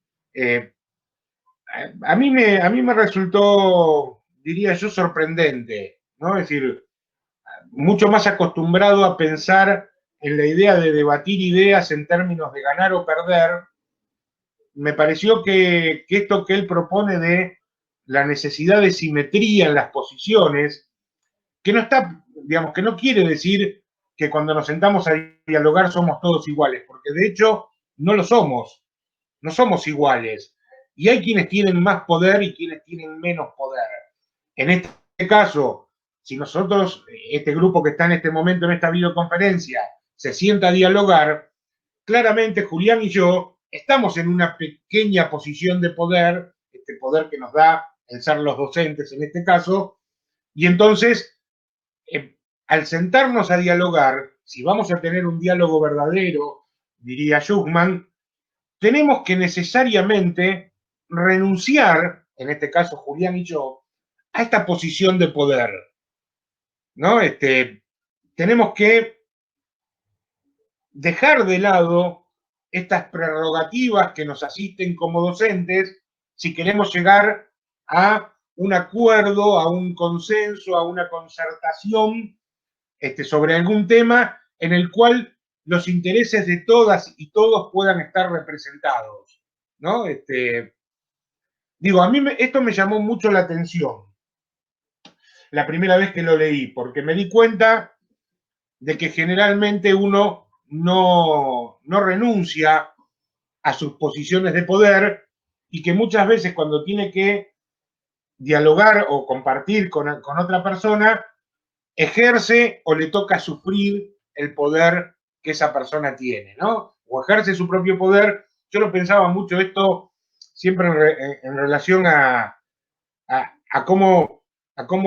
a mí me resultó, diría yo, sorprendente, ¿no? Es decir, mucho más acostumbrado a pensar en la idea de debatir ideas en términos de ganar o perder. Me pareció que esto que él propone de la necesidad de simetría en las posiciones, que no está, digamos, que no quiere decir que cuando nos sentamos a dialogar somos todos iguales, porque de hecho no lo somos, no somos iguales. Y hay quienes tienen más poder y quienes tienen menos poder. En este caso, si nosotros, este grupo que está en este momento en esta videoconferencia, se sienta a dialogar, claramente Julián y yo estamos en una pequeña posición de poder, este poder que nos da el ser los docentes en este caso, y entonces, al sentarnos a dialogar, si vamos a tener un diálogo verdadero, diría Schumann, tenemos que necesariamente renunciar, en este caso Julián y yo, a esta posición de poder, ¿no? Tenemos que dejar de lado estas prerrogativas que nos asisten como docentes si queremos llegar a un acuerdo, a un consenso, a una concertación sobre algún tema en el cual los intereses de todas y todos puedan estar representados, ¿no? Digo, a mí esto me llamó mucho la atención la primera vez que lo leí, porque me di cuenta de que generalmente uno no renuncia a sus posiciones de poder y que muchas veces cuando tiene que dialogar o compartir con otra persona, ejerce o le toca sufrir el poder que esa persona tiene, ¿no? O ejerce su propio poder. Yo lo pensaba mucho esto siempre en relación a cómo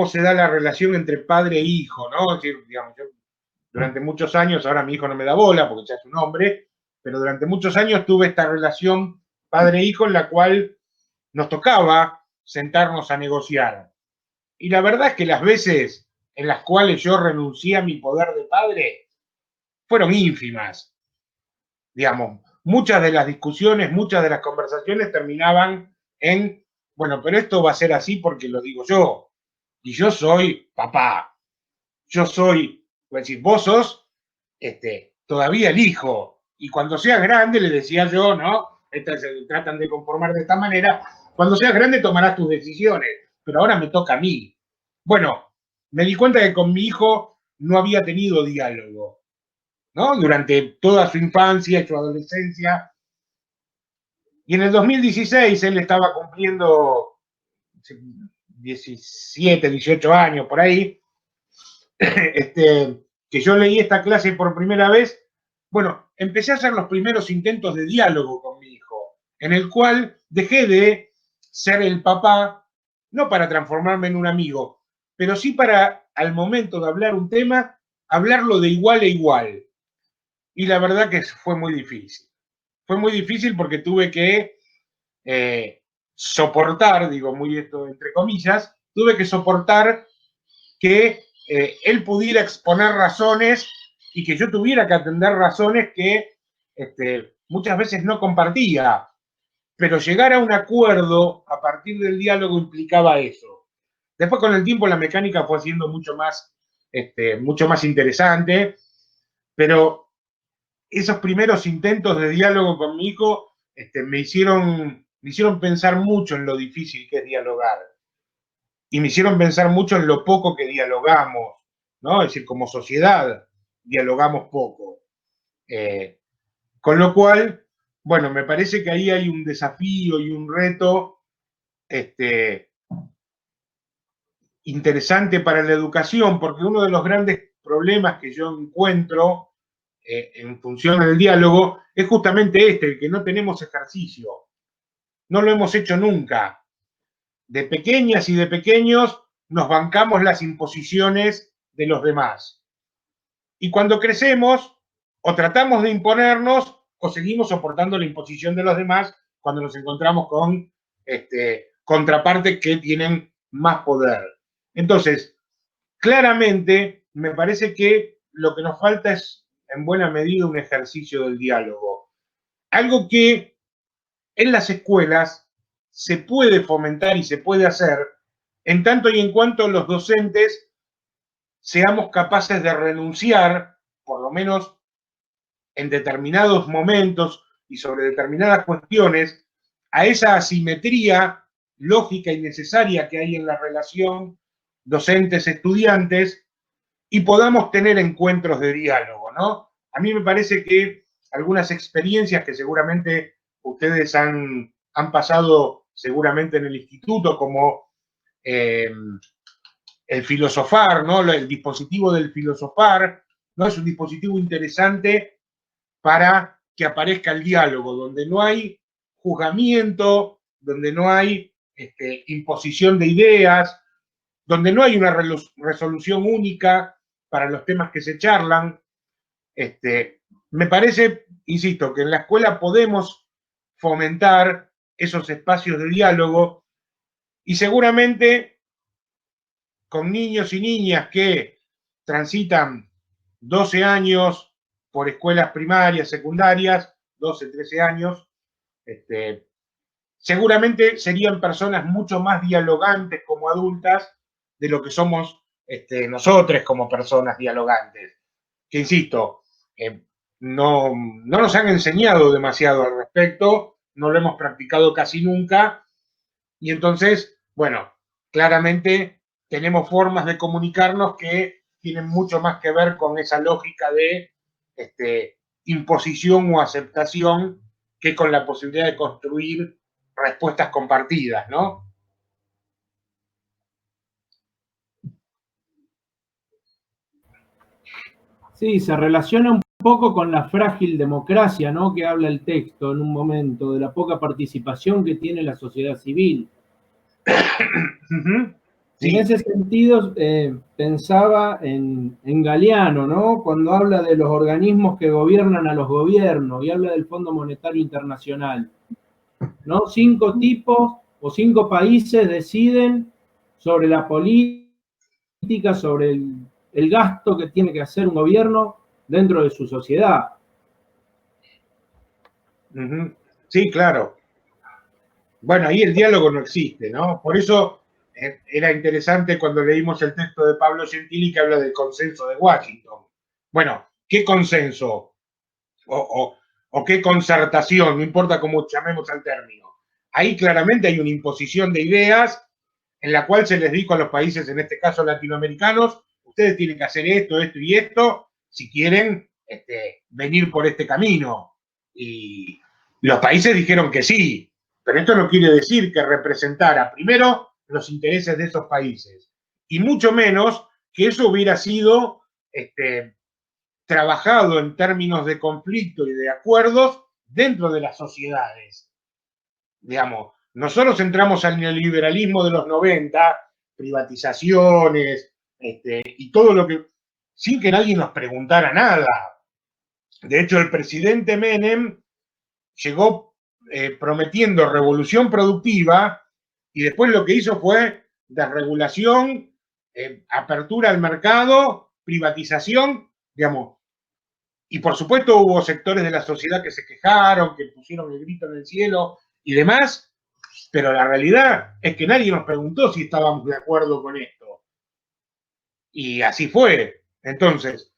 se da la relación entre padre e hijo, ¿no? Es decir, digamos, yo durante muchos años, ahora mi hijo no me da bola porque ya es un hombre, pero durante muchos años tuve esta relación padre-hijo en la cual nos tocaba sentarnos a negociar. Y la verdad es que las veces en las cuales yo renuncié a mi poder de padre fueron ínfimas. Digamos, muchas de las discusiones, muchas de las conversaciones terminaban en, bueno, pero esto va a ser así porque lo digo yo. Y yo soy papá. Yo soy, es decir, vos sos todavía el hijo. Y cuando seas grande, le decía yo, ¿no? Se tratan de conformar de esta manera. Cuando seas grande tomarás tus decisiones, pero ahora me toca a mí. Bueno, me di cuenta que con mi hijo no había tenido diálogo, ¿no? Durante toda su infancia y su adolescencia. Y en el 2016 él estaba cumpliendo 17, 18 años, por ahí, que yo leí esta clase por primera vez. Bueno, empecé a hacer los primeros intentos de diálogo con mi hijo, en el cual dejé de ser el papá, no para transformarme en un amigo, pero sí para, al momento de hablar un tema, hablarlo de igual a igual. Y la verdad que fue muy difícil. Fue muy difícil porque tuve que soportar, digo muy esto entre comillas, tuve que soportar que él pudiera exponer razones y que yo tuviera que atender razones que muchas veces no compartía. Pero llegar a un acuerdo a partir del diálogo implicaba eso. Después con el tiempo la mecánica fue siendo mucho más interesante, pero esos primeros intentos de diálogo con mi hijo me hicieron pensar mucho en lo difícil que es dialogar. Y me hicieron pensar mucho en lo poco que dialogamos, ¿no? Es decir, como sociedad dialogamos poco. Con lo cual, bueno, me parece que ahí hay un desafío y un reto interesante para la educación, porque uno de los grandes problemas que yo encuentro en función del diálogo es justamente el que no tenemos ejercicio. No lo hemos hecho nunca. De pequeñas y de pequeños nos bancamos las imposiciones de los demás. Y cuando crecemos, o tratamos de imponernos, o seguimos soportando la imposición de los demás cuando nos encontramos con contrapartes que tienen más poder. Entonces, claramente, me parece que lo que nos falta es, en buena medida, un ejercicio del diálogo. Algo que en las escuelas se puede fomentar y se puede hacer en tanto y en cuanto los docentes seamos capaces de renunciar, por lo menos en determinados momentos y sobre determinadas cuestiones, a esa asimetría lógica y necesaria que hay en la relación docentes-estudiantes y podamos tener encuentros de diálogo, ¿no? A mí me parece que algunas experiencias que seguramente ustedes han pasado seguramente en el instituto, como el filosofar, ¿no? El dispositivo del filosofar, ¿no? Es un dispositivo interesante para que aparezca el diálogo, donde no hay juzgamiento, donde no hay imposición de ideas, donde no hay una resolución única para los temas que se charlan. Me parece, insisto, que en la escuela podemos fomentar esos espacios de diálogo y seguramente con niños y niñas que transitan 12 años por escuelas primarias, secundarias, 12, 13 años, seguramente serían personas mucho más dialogantes como adultas de lo que somos nosotros como personas dialogantes. Que insisto, no nos han enseñado demasiado al respecto, no lo hemos practicado casi nunca, y entonces, bueno, claramente tenemos formas de comunicarnos que tienen mucho más que ver con esa lógica de imposición o aceptación que con la posibilidad de construir respuestas compartidas, ¿no? Sí, se relaciona un poco con la frágil democracia, ¿no? Que habla el texto en un momento, de la poca participación que tiene la sociedad civil. Sí. En ese sentido, pensaba en Galeano, ¿no? Cuando habla de los organismos que gobiernan a los gobiernos y habla del Fondo Monetario Internacional, ¿no? 5 tipos o 5 países deciden sobre la política, sobre el gasto que tiene que hacer un gobierno dentro de su sociedad. Sí, claro. Bueno, ahí el diálogo no existe, ¿no? Por eso era interesante cuando leímos el texto de Pablo Gentili que habla del consenso de Washington. Bueno, ¿qué consenso? O qué concertación, no importa cómo llamemos al término. Ahí claramente hay una imposición de ideas en la cual se les dijo a los países, en este caso latinoamericanos, ustedes tienen que hacer esto, esto y esto, si quieren venir por este camino. Y los países dijeron que sí, pero esto no quiere decir que representara primero los intereses de esos países, y mucho menos que eso hubiera sido trabajado en términos de conflicto y de acuerdos dentro de las sociedades. Digamos, nosotros entramos al neoliberalismo de los 90, privatizaciones, y todo lo que, sin que nadie nos preguntara nada. De hecho, el presidente Menem llegó prometiendo revolución productiva y después lo que hizo fue desregulación, apertura al mercado, privatización, digamos. Y por supuesto hubo sectores de la sociedad que se quejaron, que pusieron el grito en el cielo y demás, pero la realidad es que nadie nos preguntó si estábamos de acuerdo con esto. Y así fue. Entonces,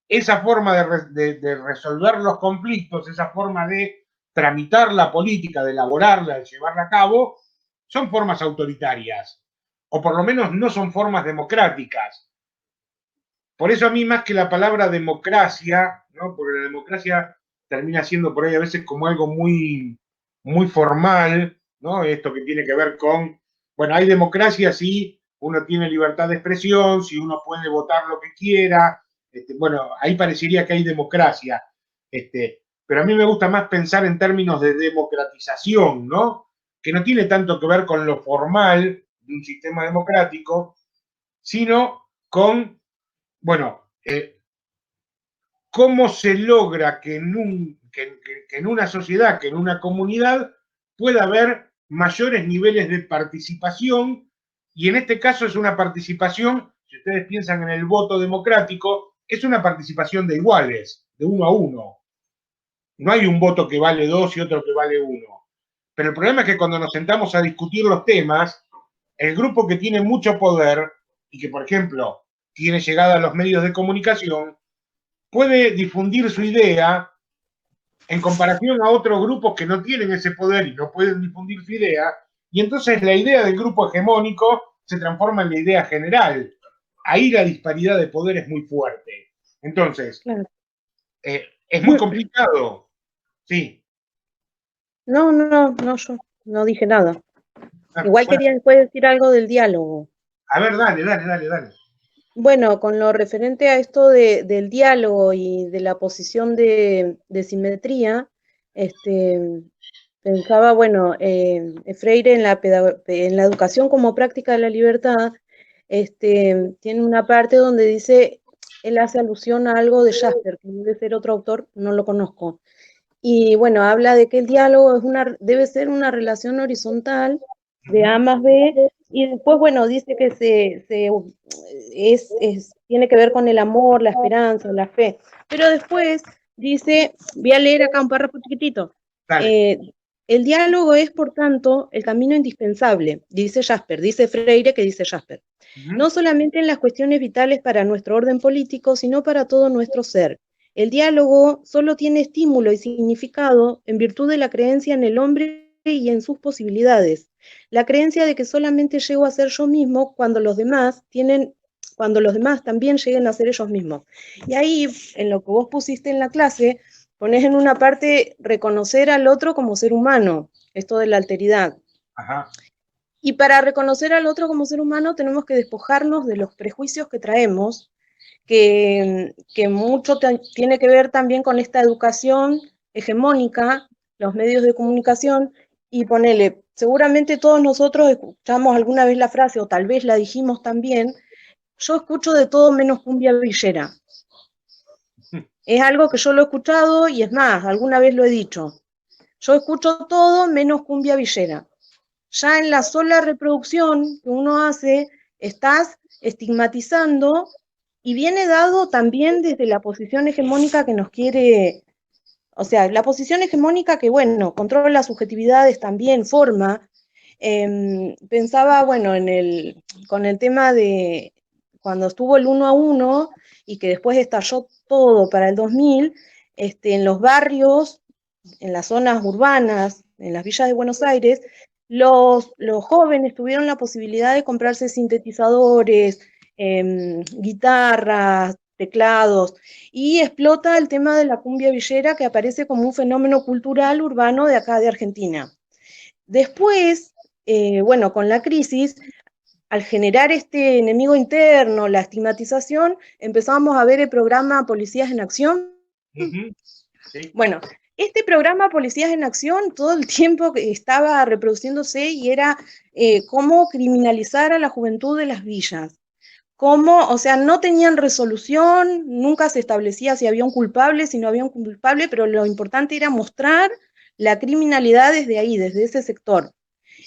esa forma de resolver los conflictos, esa forma de tramitar la política, de elaborarla, de llevarla a cabo, son formas autoritarias, o por lo menos no son formas democráticas. Por eso a mí, más que la palabra democracia, ¿no? Porque la democracia termina siendo por ahí a veces como algo muy, muy formal, ¿no? Esto que tiene que ver con, bueno, hay democracia si uno tiene libertad de expresión, si uno puede votar lo que quiera, bueno, ahí parecería que hay democracia, pero a mí me gusta más pensar en términos de democratización, ¿no? Que no tiene tanto que ver con lo formal de un sistema democrático, sino con, bueno, cómo se logra que en una sociedad, que en una comunidad, pueda haber mayores niveles de participación, y en este caso es una participación, si ustedes piensan en el voto democrático, es una participación de iguales, de 1 a 1. No hay un voto que vale 2 y otro que vale 1. Pero el problema es que cuando nos sentamos a discutir los temas, el grupo que tiene mucho poder y que, por ejemplo, tiene llegada a los medios de comunicación, puede difundir su idea en comparación a otros grupos que no tienen ese poder y no pueden difundir su idea, y entonces la idea del grupo hegemónico se transforma en la idea general. Ahí la disparidad de poder es muy fuerte. Entonces, Claro. Es muy complicado. Sí. No, yo no dije nada. Igual Bueno, quería después decir algo del diálogo. a ver, dale. Bueno, con lo referente a esto del diálogo y de la posición de simetría, pensaba, bueno, Freire en la educación como práctica de la libertad, tiene una parte donde dice, él hace alusión a algo de Jasper, que debe ser otro autor, no lo conozco. Y bueno, habla de que el diálogo debe ser una relación horizontal de A más B, y después, bueno, dice que tiene que ver con el amor, la esperanza, la fe. Pero después dice, voy a leer acá un párrafo chiquitito. El diálogo es, por tanto, el camino indispensable, dice Freire que dice Jasper. No solamente en las cuestiones vitales para nuestro orden político, sino para todo nuestro ser. El diálogo solo tiene estímulo y significado en virtud de la creencia en el hombre y en sus posibilidades. La creencia de que solamente llego a ser yo mismo cuando los demás también lleguen a ser ellos mismos. Y ahí, en lo que vos pusiste en la clase, ponés en una parte reconocer al otro como ser humano, esto de la alteridad. Ajá. Y para reconocer al otro como ser humano tenemos que despojarnos de los prejuicios que traemos, que mucho tiene que ver también con esta educación hegemónica, los medios de comunicación, y ponele, seguramente todos nosotros escuchamos alguna vez la frase, o tal vez la dijimos también, yo escucho de todo menos cumbia villera. Es algo que yo lo he escuchado, y es más, alguna vez lo he dicho. Yo escucho todo menos cumbia villera. Ya en la sola reproducción que uno hace, estás estigmatizando, y viene dado también desde la posición hegemónica que nos quiere, o sea, la posición hegemónica que, bueno, controla las subjetividades también, forma. Pensaba, bueno, con el tema de cuando estuvo el 1 a 1 y que después estalló todo para el 2000, en los barrios, en las zonas urbanas, en las villas de Buenos Aires, los jóvenes tuvieron la posibilidad de comprarse sintetizadores, guitarras, teclados, y explota el tema de la cumbia villera, que aparece como un fenómeno cultural urbano de acá de Argentina. Después, bueno, con la crisis, al generar este enemigo interno, la estigmatización, empezamos a ver el programa Policías en Acción. Sí. Bueno, este programa Policías en Acción todo el tiempo estaba reproduciéndose y era cómo criminalizar a la juventud de las villas. Cómo, o sea, no tenían resolución, nunca se establecía si había un culpable, si no había un culpable, pero lo importante era mostrar la criminalidad desde ahí, desde ese sector.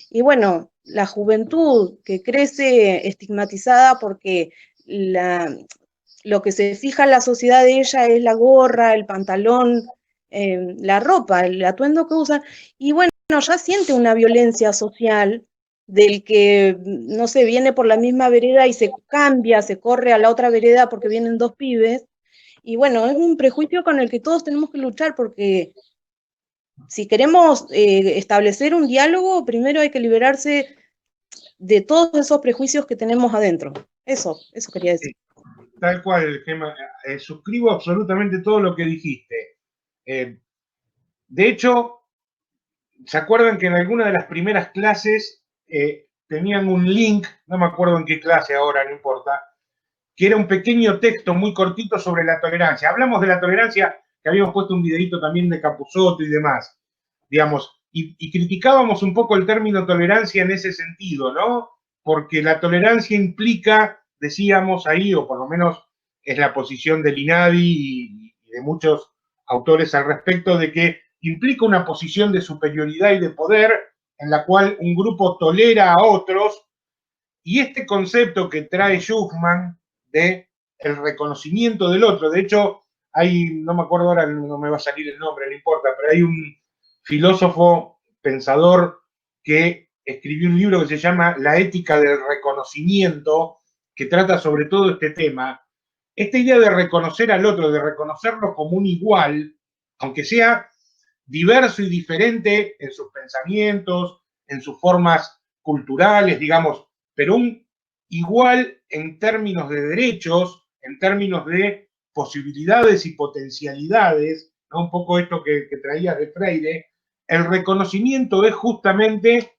Y bueno, la juventud que crece estigmatizada porque lo que se fija en la sociedad de ella es la gorra, el pantalón, la ropa, el atuendo que usa, y bueno, ya siente una violencia social del que, no sé, viene por la misma vereda y se cambia, se corre a la otra vereda porque vienen dos pibes, y bueno, es un prejuicio con el que todos tenemos que luchar, porque si queremos establecer un diálogo, primero hay que liberarse de todos esos prejuicios que tenemos adentro. Eso quería decir. tal cual, Gemma. Suscribo absolutamente todo lo que dijiste. De hecho, ¿se acuerdan que en alguna de las primeras clases tenían un link, no me acuerdo en qué clase ahora, no importa, que era un pequeño texto muy cortito sobre la tolerancia? Hablamos de la tolerancia, que habíamos puesto un videito también de Capusotto y demás, digamos, y criticábamos un poco el término tolerancia en ese sentido, ¿no? Porque la tolerancia implica, decíamos ahí, o por lo menos es la posición del INADI y de muchos autores al respecto, de que implica una posición de superioridad y de poder en la cual un grupo tolera a otros, y este concepto que trae Schumann de el reconocimiento del otro, de hecho, hay, no me acuerdo ahora, no me va a salir el nombre, no importa, pero hay un filósofo, pensador, que escribió un libro que se llama La ética del reconocimiento, que trata sobre todo este tema. Esta idea de reconocer al otro, de reconocerlo como un igual, aunque sea diverso y diferente en sus pensamientos, en sus formas culturales, digamos, pero un igual en términos de derechos, en términos de posibilidades y potencialidades, ¿no? Un poco esto que traías de Freire. El reconocimiento es justamente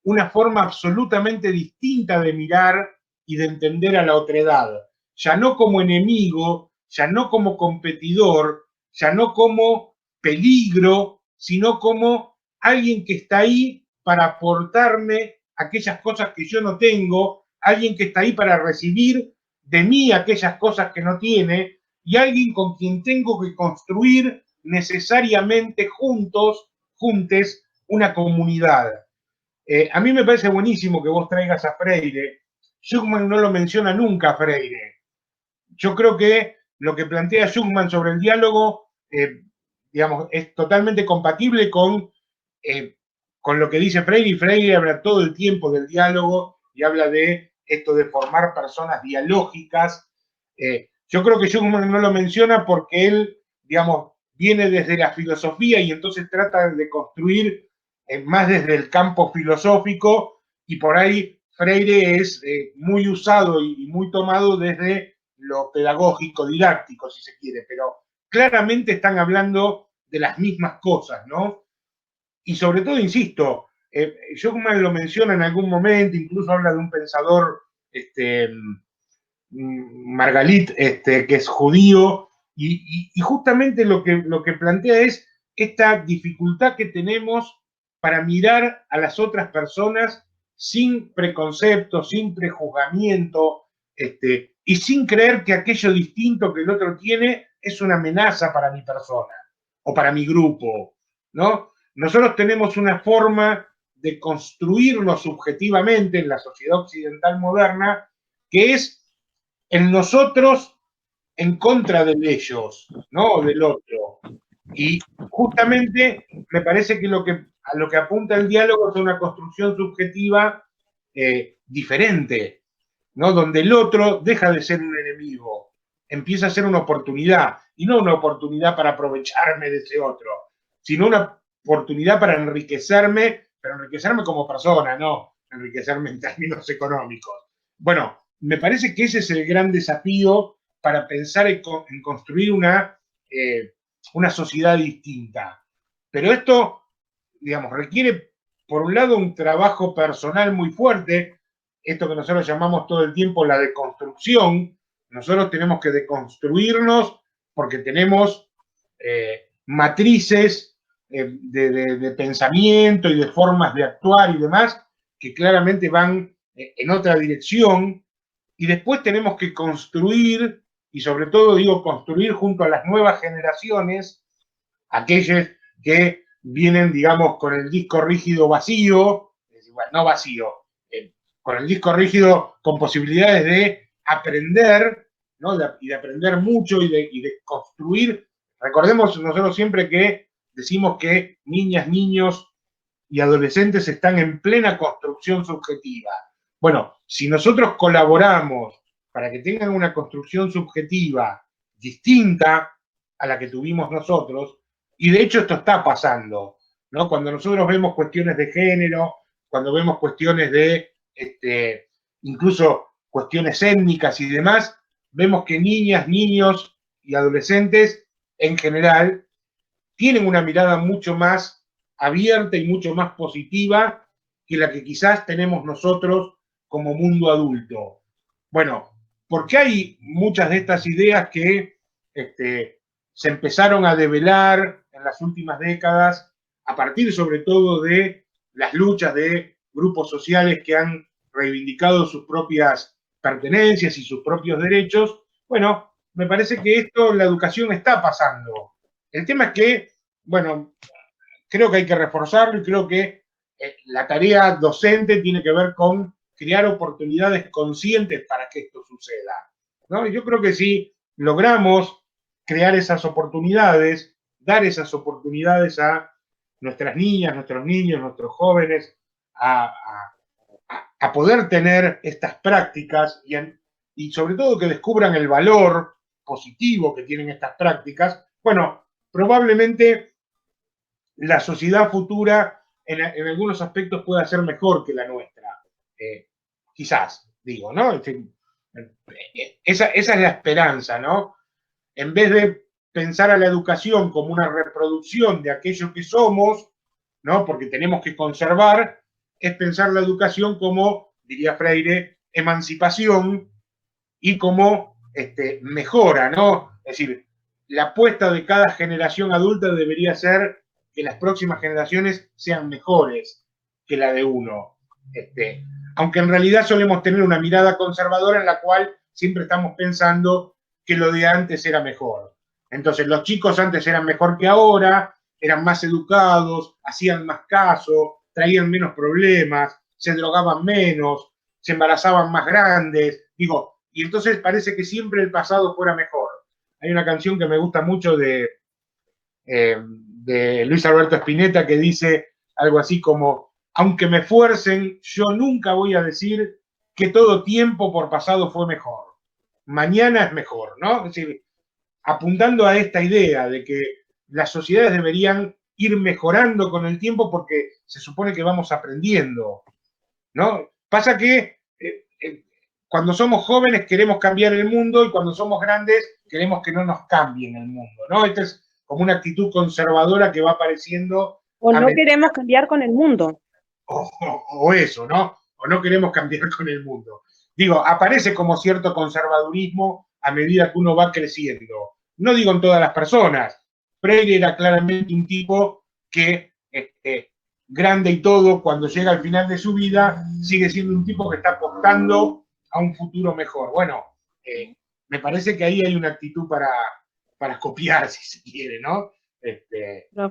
una forma absolutamente distinta de mirar y de entender a la otredad, ya no como enemigo, ya no como competidor, ya no como peligro, sino como alguien que está ahí para aportarme aquellas cosas que yo no tengo, alguien que está ahí para recibir de mí aquellas cosas que no tiene, y alguien con quien tengo que construir necesariamente juntes, una comunidad. A mí me parece buenísimo que vos traigas a Freire. Schumann no lo menciona nunca a Freire. Yo creo que lo que plantea Schumann sobre el diálogo, digamos, es totalmente compatible con lo que dice Freire, y Freire habla todo el tiempo del diálogo y habla de esto de formar personas dialógicas. Yo creo que Schumann no lo menciona porque él, digamos, viene desde la filosofía y entonces trata de construir más desde el campo filosófico, y por ahí Freire es muy usado y muy tomado desde lo pedagógico, didáctico, si se quiere, pero claramente están hablando de las mismas cosas, ¿no? Y sobre todo, insisto, Schumann lo menciona en algún momento, incluso habla de un pensador, Margalit, que es judío, y justamente lo que plantea es esta dificultad que tenemos para mirar a las otras personas sin preconceptos, sin prejuzgamiento, y sin creer que aquello distinto que el otro tiene es una amenaza para mi persona o para mi grupo, ¿no? Nosotros tenemos una forma de construirlo subjetivamente en la sociedad occidental moderna, que es el nosotros en contra del ellos, ¿no? Del otro. Y justamente me parece que a lo que apunta el diálogo es una construcción subjetiva diferente, ¿no? Donde el otro deja de ser un enemigo, empieza a ser una oportunidad, y no una oportunidad para aprovecharme de ese otro, sino una oportunidad para enriquecerme, pero enriquecerme como persona, no enriquecerme en términos económicos. Bueno, me parece que ese es el gran desafío para pensar en construir una sociedad distinta. Pero esto, digamos, requiere, por un lado, un trabajo personal muy fuerte, esto que nosotros llamamos todo el tiempo la deconstrucción. Nosotros tenemos que deconstruirnos porque tenemos matrices de pensamiento y de formas de actuar y demás que claramente van en otra dirección, y después tenemos que construir, y sobre todo digo construir junto a las nuevas generaciones, aquellas que vienen, digamos, con el disco rígido vacío, bueno, no vacío, con el disco rígido con posibilidades de aprender, ¿no? Y de aprender mucho y de construir. Recordemos nosotros siempre que decimos que niñas, niños y adolescentes están en plena construcción subjetiva. Bueno, si nosotros colaboramos para que tengan una construcción subjetiva distinta a la que tuvimos nosotros, y de hecho esto está pasando, ¿no? Cuando nosotros vemos cuestiones de género, cuando vemos cuestiones de, incluso cuestiones étnicas y demás, vemos que niñas, niños y adolescentes en general tienen una mirada mucho más abierta y mucho más positiva que la que quizás tenemos nosotros como mundo adulto. Bueno, porque hay muchas de estas ideas que se empezaron a develar en las últimas décadas, a partir sobre todo de las luchas de grupos sociales que han reivindicado sus propias pertenencias y sus propios derechos. Bueno, me parece que esto en la educación está pasando. El tema es que, bueno, creo que hay que reforzarlo y creo que la tarea docente tiene que ver con crear oportunidades conscientes para que esto suceda, ¿no? Yo creo que si logramos crear esas oportunidades, dar esas oportunidades a nuestras niñas, nuestros niños, nuestros jóvenes, a poder tener estas prácticas y sobre todo que descubran el valor positivo que tienen estas prácticas, bueno, probablemente la sociedad futura en algunos aspectos pueda ser mejor que la nuestra. Quizás, digo, ¿no? Esa es la esperanza, ¿no? En vez de pensar a la educación como una reproducción de aquello que somos, ¿no? Porque tenemos que conservar, es pensar la educación como, diría Freire, emancipación y como mejora, ¿no? Es decir, la apuesta de cada generación adulta debería ser que las próximas generaciones sean mejores que la de uno. Aunque en realidad solemos tener una mirada conservadora en la cual siempre estamos pensando que lo de antes era mejor. Entonces, los chicos antes eran mejor que ahora, eran más educados, hacían más caso, traían menos problemas, se drogaban menos, se embarazaban más grandes, digo, y entonces parece que siempre el pasado fuera mejor. Hay una canción que me gusta mucho de Luis Alberto Spinetta que dice algo así como, aunque me fuercen, yo nunca voy a decir que todo tiempo por pasado fue mejor. Mañana es mejor, ¿no? Es decir, apuntando a esta idea de que las sociedades deberían ir mejorando con el tiempo porque se supone que vamos aprendiendo, ¿no? Pasa que cuando somos jóvenes queremos cambiar el mundo y cuando somos grandes queremos que no nos cambien el mundo, ¿no? Esta es como una actitud conservadora que va apareciendo. O no queremos cambiar con el mundo. O eso, ¿no? O no queremos cambiar con el mundo. Digo, aparece como cierto conservadurismo a medida que uno va creciendo. No digo en todas las personas. Freire era claramente un tipo que, grande y todo, cuando llega al final de su vida, sigue siendo un tipo que está apostando a un futuro mejor. Bueno, me parece que ahí hay una actitud para copiar, si se quiere, ¿no?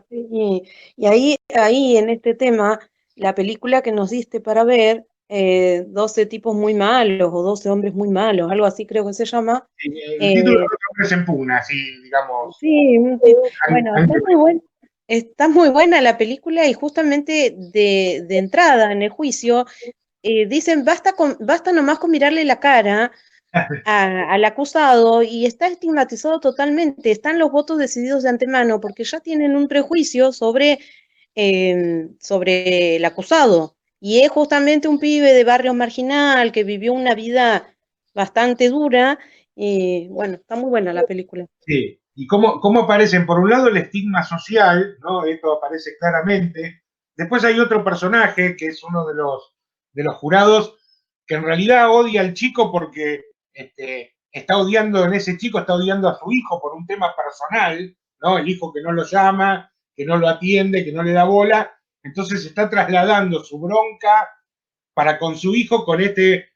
Y ahí en este tema, la película que nos diste para ver, 12 tipos muy malos o 12 hombres muy malos, algo así creo que se llama. El título creo que se impugna, así, digamos. Sí, bueno, está muy buena la película y justamente de entrada en el juicio dicen basta nomás con mirarle la cara al acusado y está estigmatizado totalmente, están los votos decididos de antemano porque ya tienen un prejuicio sobre el acusado y es justamente un pibe de barrio marginal que vivió una vida bastante dura y bueno, está muy buena la película. Sí, y cómo aparecen, por un lado el estigma social, ¿no? Esto aparece claramente. Después hay otro personaje que es uno de los jurados que en realidad odia al chico porque está odiando en ese chico, está odiando a su hijo por un tema personal, ¿no? El hijo que no lo llama, que no lo atiende, que no le da bola, entonces está trasladando su bronca para con su hijo, con este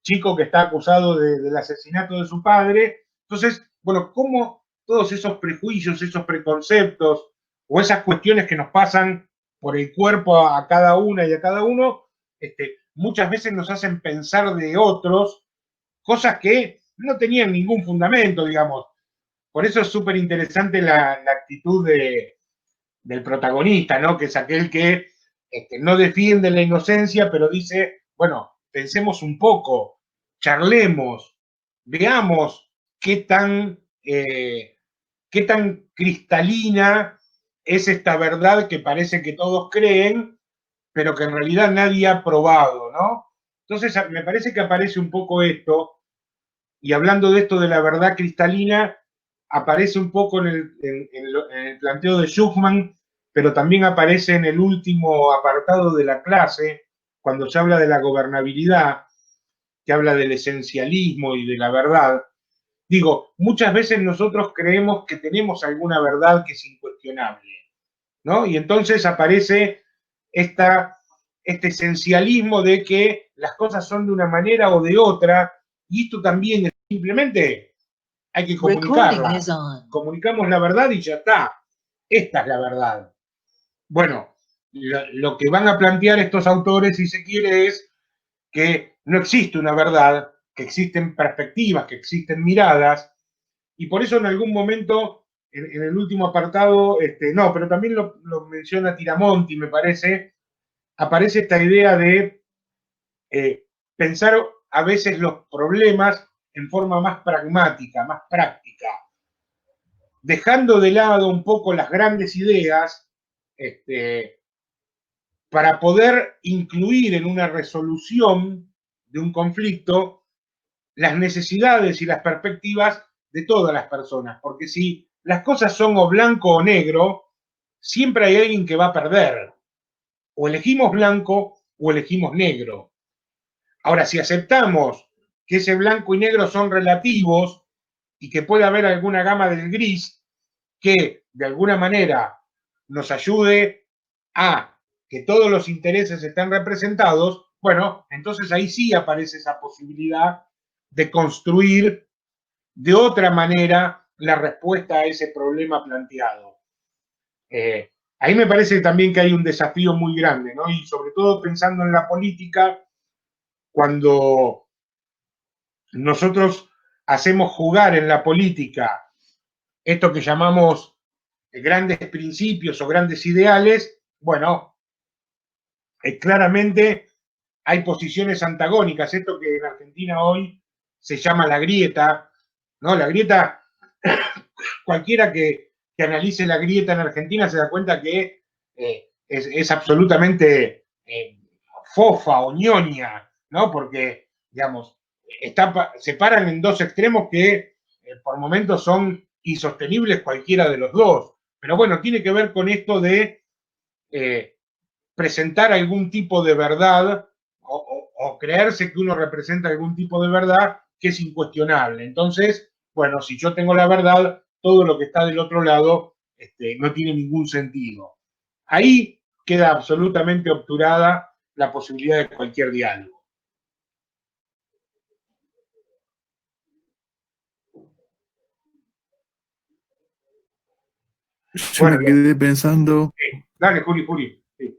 chico que está acusado del asesinato de su padre. Entonces, bueno, cómo todos esos prejuicios, esos preconceptos o esas cuestiones que nos pasan por el cuerpo a cada una y a cada uno, muchas veces nos hacen pensar de otros cosas que no tenían ningún fundamento, digamos. Por eso es súper interesante la actitud del protagonista, ¿no? Que es aquel que no defiende la inocencia, pero dice, bueno, pensemos un poco, charlemos, veamos qué tan cristalina es esta verdad que parece que todos creen, pero que en realidad nadie ha probado, ¿no? Entonces, me parece que aparece un poco esto, y hablando de esto de la verdad cristalina, aparece un poco en el planteo de Schuchmann, pero también aparece en el último apartado de la clase, cuando se habla de la gobernabilidad, que habla del esencialismo y de la verdad. Digo, muchas veces nosotros creemos que tenemos alguna verdad que es incuestionable, ¿no? Y entonces aparece este esencialismo de que las cosas son de una manera o de otra, y esto también es simplemente hay que comunicarla. Comunicamos la verdad y ya está. Esta es la verdad. Bueno, lo que van a plantear estos autores, si se quiere, es que no existe una verdad, que existen perspectivas, que existen miradas, y por eso en algún momento, en el último apartado, no, pero también lo menciona Tiramonti, me parece, aparece esta idea de pensar a veces los problemas en forma más pragmática, más práctica, dejando de lado un poco las grandes ideas, para poder incluir en una resolución de un conflicto las necesidades y las perspectivas de todas las personas, porque si las cosas son o blanco o negro, siempre hay alguien que va a perder. O elegimos blanco o elegimos negro. Ahora, si aceptamos que ese blanco y negro son relativos y que puede haber alguna gama del gris que de alguna manera nos ayude a que todos los intereses estén representados, bueno, entonces ahí sí aparece esa posibilidad de construir de otra manera la respuesta a ese problema planteado. Ahí me parece también que hay un desafío muy grande, ¿no? Y sobre todo pensando en la política, cuando nosotros hacemos jugar en la política esto que llamamos grandes principios o grandes ideales, bueno, claramente hay posiciones antagónicas, esto que en Argentina hoy se llama la grieta, ¿no? La grieta, cualquiera que analice la grieta en Argentina se da cuenta que es absolutamente fofa o ñoña, ¿no? Porque, digamos, se paran en dos extremos que por momentos son insostenibles cualquiera de los dos. Pero bueno, tiene que ver con esto de presentar algún tipo de verdad o creerse que uno representa algún tipo de verdad que es incuestionable. Entonces, bueno, si yo tengo la verdad, todo lo que está del otro lado no tiene ningún sentido. Ahí queda absolutamente obturada la posibilidad de cualquier diálogo. Yo me quedé pensando, Sí. Dale, Juli. Sí.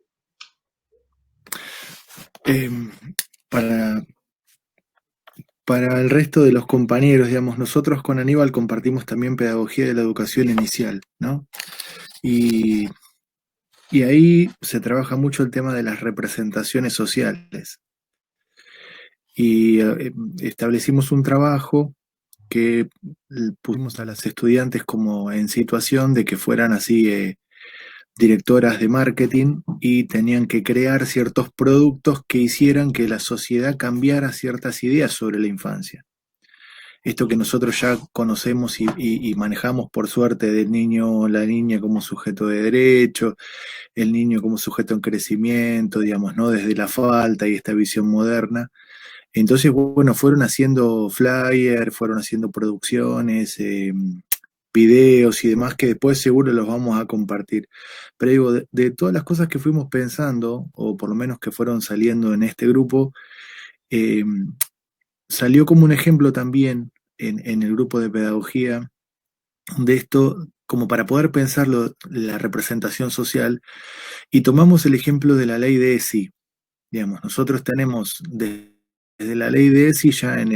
para el resto de los compañeros, digamos, nosotros con Aníbal compartimos también pedagogía de la educación inicial, ¿no? Y ahí se trabaja mucho el tema de las representaciones sociales. Y establecimos un trabajo que pusimos a las estudiantes como en situación de que fueran así directoras de marketing y tenían que crear ciertos productos que hicieran que la sociedad cambiara ciertas ideas sobre la infancia. Esto que nosotros ya conocemos y manejamos por suerte del niño o la niña como sujeto de derecho, el niño como sujeto en crecimiento, digamos, ¿no? Desde la falta y esta visión moderna. Entonces, bueno, fueron haciendo flyers, fueron haciendo producciones, videos y demás que después seguro los vamos a compartir. Pero digo, de todas las cosas que fuimos pensando, o por lo menos que fueron saliendo en este grupo, eh, salió como un ejemplo también en el grupo de pedagogía de esto, como para poder pensar la representación social, y tomamos el ejemplo de la ley de ESI. Digamos, nosotros tenemos desde la ley de ESI ya en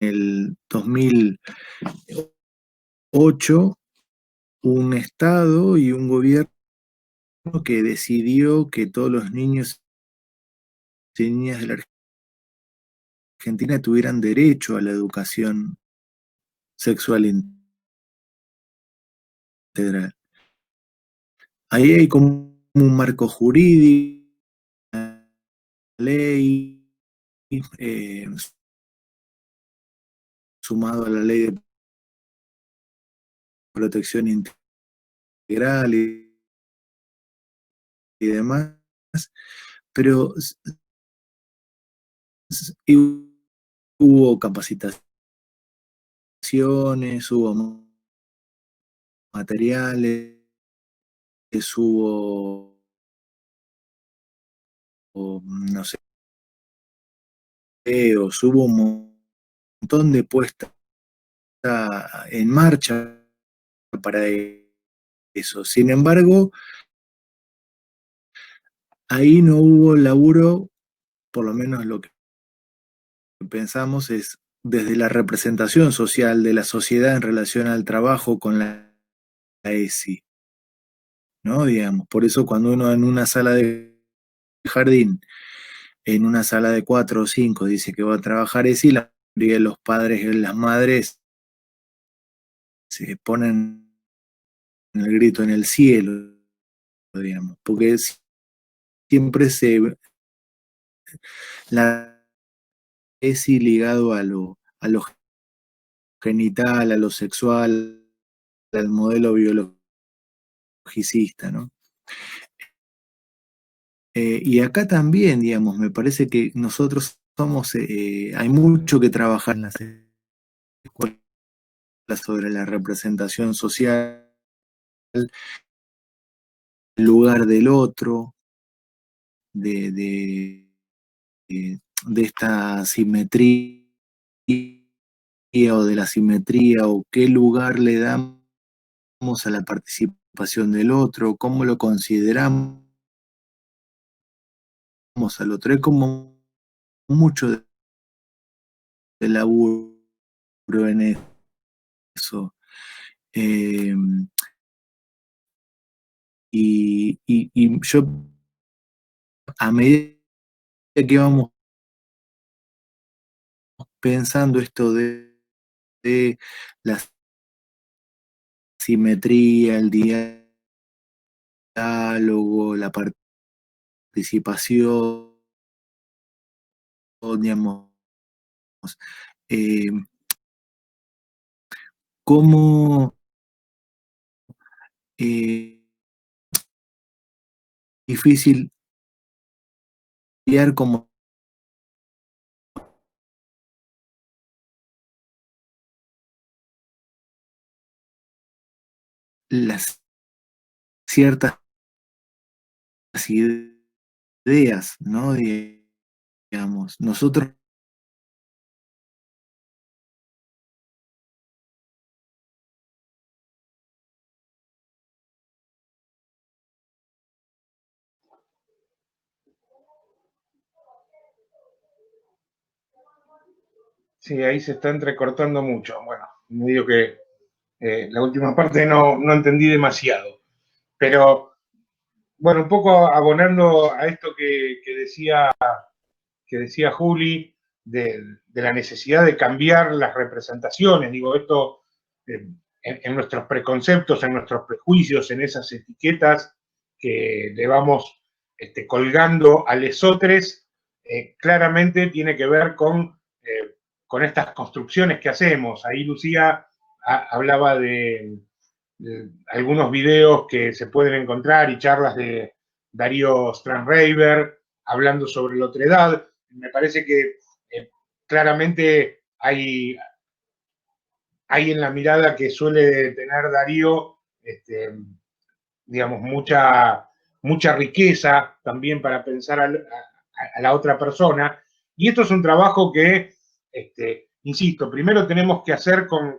el 2008 un Estado y un gobierno que decidió que todos los niños y niñas de la Argentina tuvieran derecho a la educación sexual integral. Ahí hay como un marco jurídico, ley, sumado a la ley de protección integral y demás, pero hubo capacitaciones, hubo materiales, hubo, no sé, hubo un montón de puestas en marcha para eso. Sin embargo, ahí no hubo laburo, por lo menos lo que pensamos es desde la representación social de la sociedad en relación al trabajo con la ESI, ¿no? Digamos, por eso cuando uno en una sala de jardín, en una sala de 4 o 5 dice que va a trabajar ESI, la mayoría de los padres y las madres se ponen el grito en el cielo, digamos, porque siempre la ESI ligado a lo genital, a lo sexual, al modelo biologicista, ¿no? Y acá también, digamos, me parece que nosotros hay mucho que trabajar en las escuelas sobre la representación social, el lugar del otro, de esta simetría o de la simetría, o qué lugar le damos a la participación del otro, cómo lo consideramos al otro. Es como mucho de laburo en eso. Y yo, a medida que vamos pensando esto de la simetría, el diálogo, la participación, digamos, cómo difícil lidiar como las ciertas ideas, ¿no? Digamos, nosotros Sí, ahí se está entrecortando mucho. Bueno, medio que la última parte no entendí demasiado. Pero, bueno, un poco abonando a esto que decía Juli, de la necesidad de cambiar las representaciones. Digo, esto en nuestros preconceptos, en nuestros prejuicios, en esas etiquetas que le vamos colgando a lesotres, claramente tiene que ver con estas construcciones que hacemos. Ahí Lucía hablaba de algunos videos que se pueden encontrar y charlas de Darío Stranraver hablando sobre la otredad. Me parece que claramente hay en la mirada que suele tener Darío, digamos, mucha riqueza también para pensar a la otra persona. Y esto es un trabajo que, insisto, primero tenemos que hacer con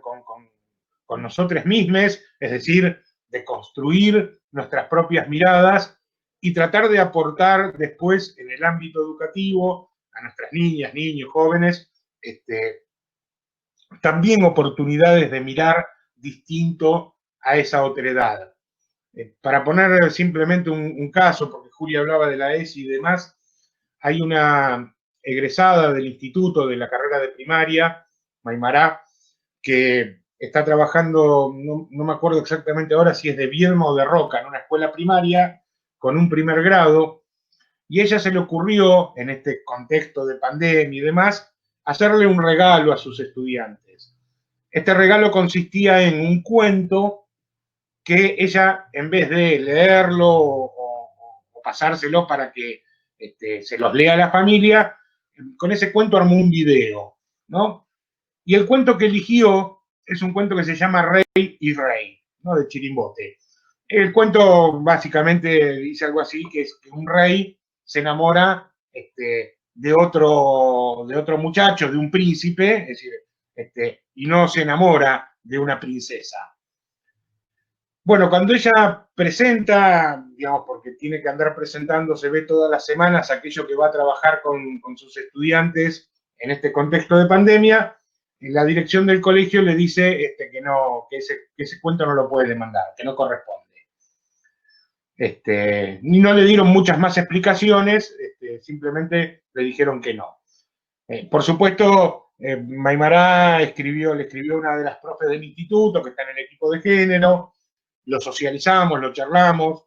nosotros mismos, es decir, de construir nuestras propias miradas y tratar de aportar después en el ámbito educativo a nuestras niñas, niños, jóvenes, también oportunidades de mirar distinto a esa otredad. Para poner simplemente un caso, porque Julia hablaba de la ESI y demás, hay una egresada del instituto de la carrera de primaria, Maimará, que está trabajando, no me acuerdo exactamente ahora si es de Viedma o de Roca, en una escuela primaria con un primer grado, y a ella se le ocurrió, en este contexto de pandemia y demás, hacerle un regalo a sus estudiantes. Este regalo consistía en un cuento que ella, en vez de leerlo o pasárselo para que se los lea a la familia, con ese cuento armó un video, ¿no? Y el cuento que eligió es un cuento que se llama Rey y Rey, ¿no? De Chirimbote. El cuento básicamente dice algo así, que es que un rey se enamora de otro muchacho, de un príncipe, es decir, y no se enamora de una princesa. Bueno, cuando ella presenta, digamos, porque tiene que andar presentando, se ve todas las semanas aquello que va a trabajar con sus estudiantes en este contexto de pandemia, la dirección del colegio le dice que no, que ese cuento no lo puede mandar, que no corresponde. No le dieron muchas más explicaciones, simplemente le dijeron que no. Por supuesto, Maimará le escribió a una de las profes del instituto que está en el equipo de género, lo socializamos, lo charlamos,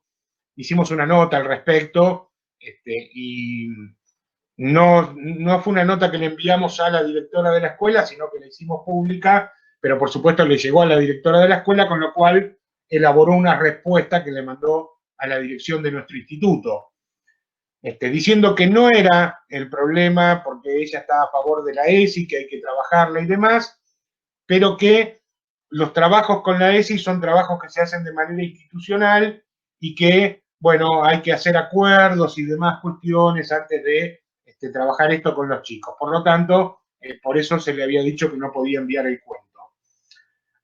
hicimos una nota al respecto, y no fue una nota que le enviamos a la directora de la escuela, sino que la hicimos pública, pero por supuesto le llegó a la directora de la escuela, con lo cual elaboró una respuesta que le mandó a la dirección de nuestro instituto, diciendo que no era el problema porque ella estaba a favor de la ESI, que hay que trabajarla y demás, pero que los trabajos con la ESI son trabajos que se hacen de manera institucional y que, bueno, hay que hacer acuerdos y demás cuestiones antes de trabajar esto con los chicos. Por lo tanto, por eso se le había dicho que no podía enviar el cuento.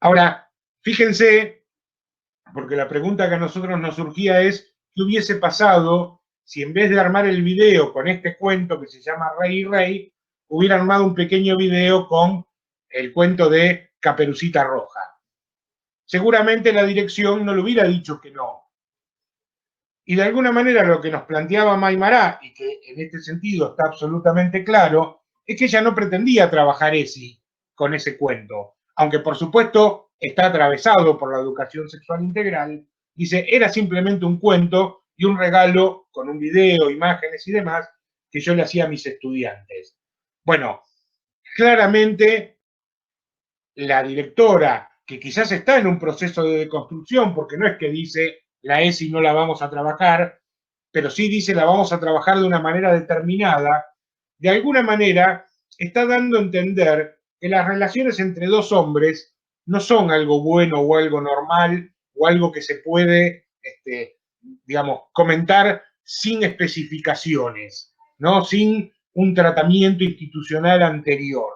Ahora, fíjense, porque la pregunta que a nosotros nos surgía es, ¿qué hubiese pasado si en vez de armar el video con este cuento que se llama Rey y Rey, hubiera armado un pequeño video con el cuento de Caperucita Roja? Seguramente la dirección no le hubiera dicho que no. Y de alguna manera lo que nos planteaba Maimará, y que en este sentido está absolutamente claro, es que ella no pretendía trabajar con ese cuento. Aunque por supuesto está atravesado por la educación sexual integral, dice, era simplemente un cuento y un regalo con un video, imágenes y demás que yo le hacía a mis estudiantes. Bueno, claramente la directora, que quizás está en un proceso de deconstrucción, porque no es que dice la ESI no la vamos a trabajar, pero sí dice la vamos a trabajar de una manera determinada, de alguna manera está dando a entender que las relaciones entre dos hombres no son algo bueno o algo normal o algo que se puede, digamos, comentar sin especificaciones, ¿no? Sin un tratamiento institucional anterior.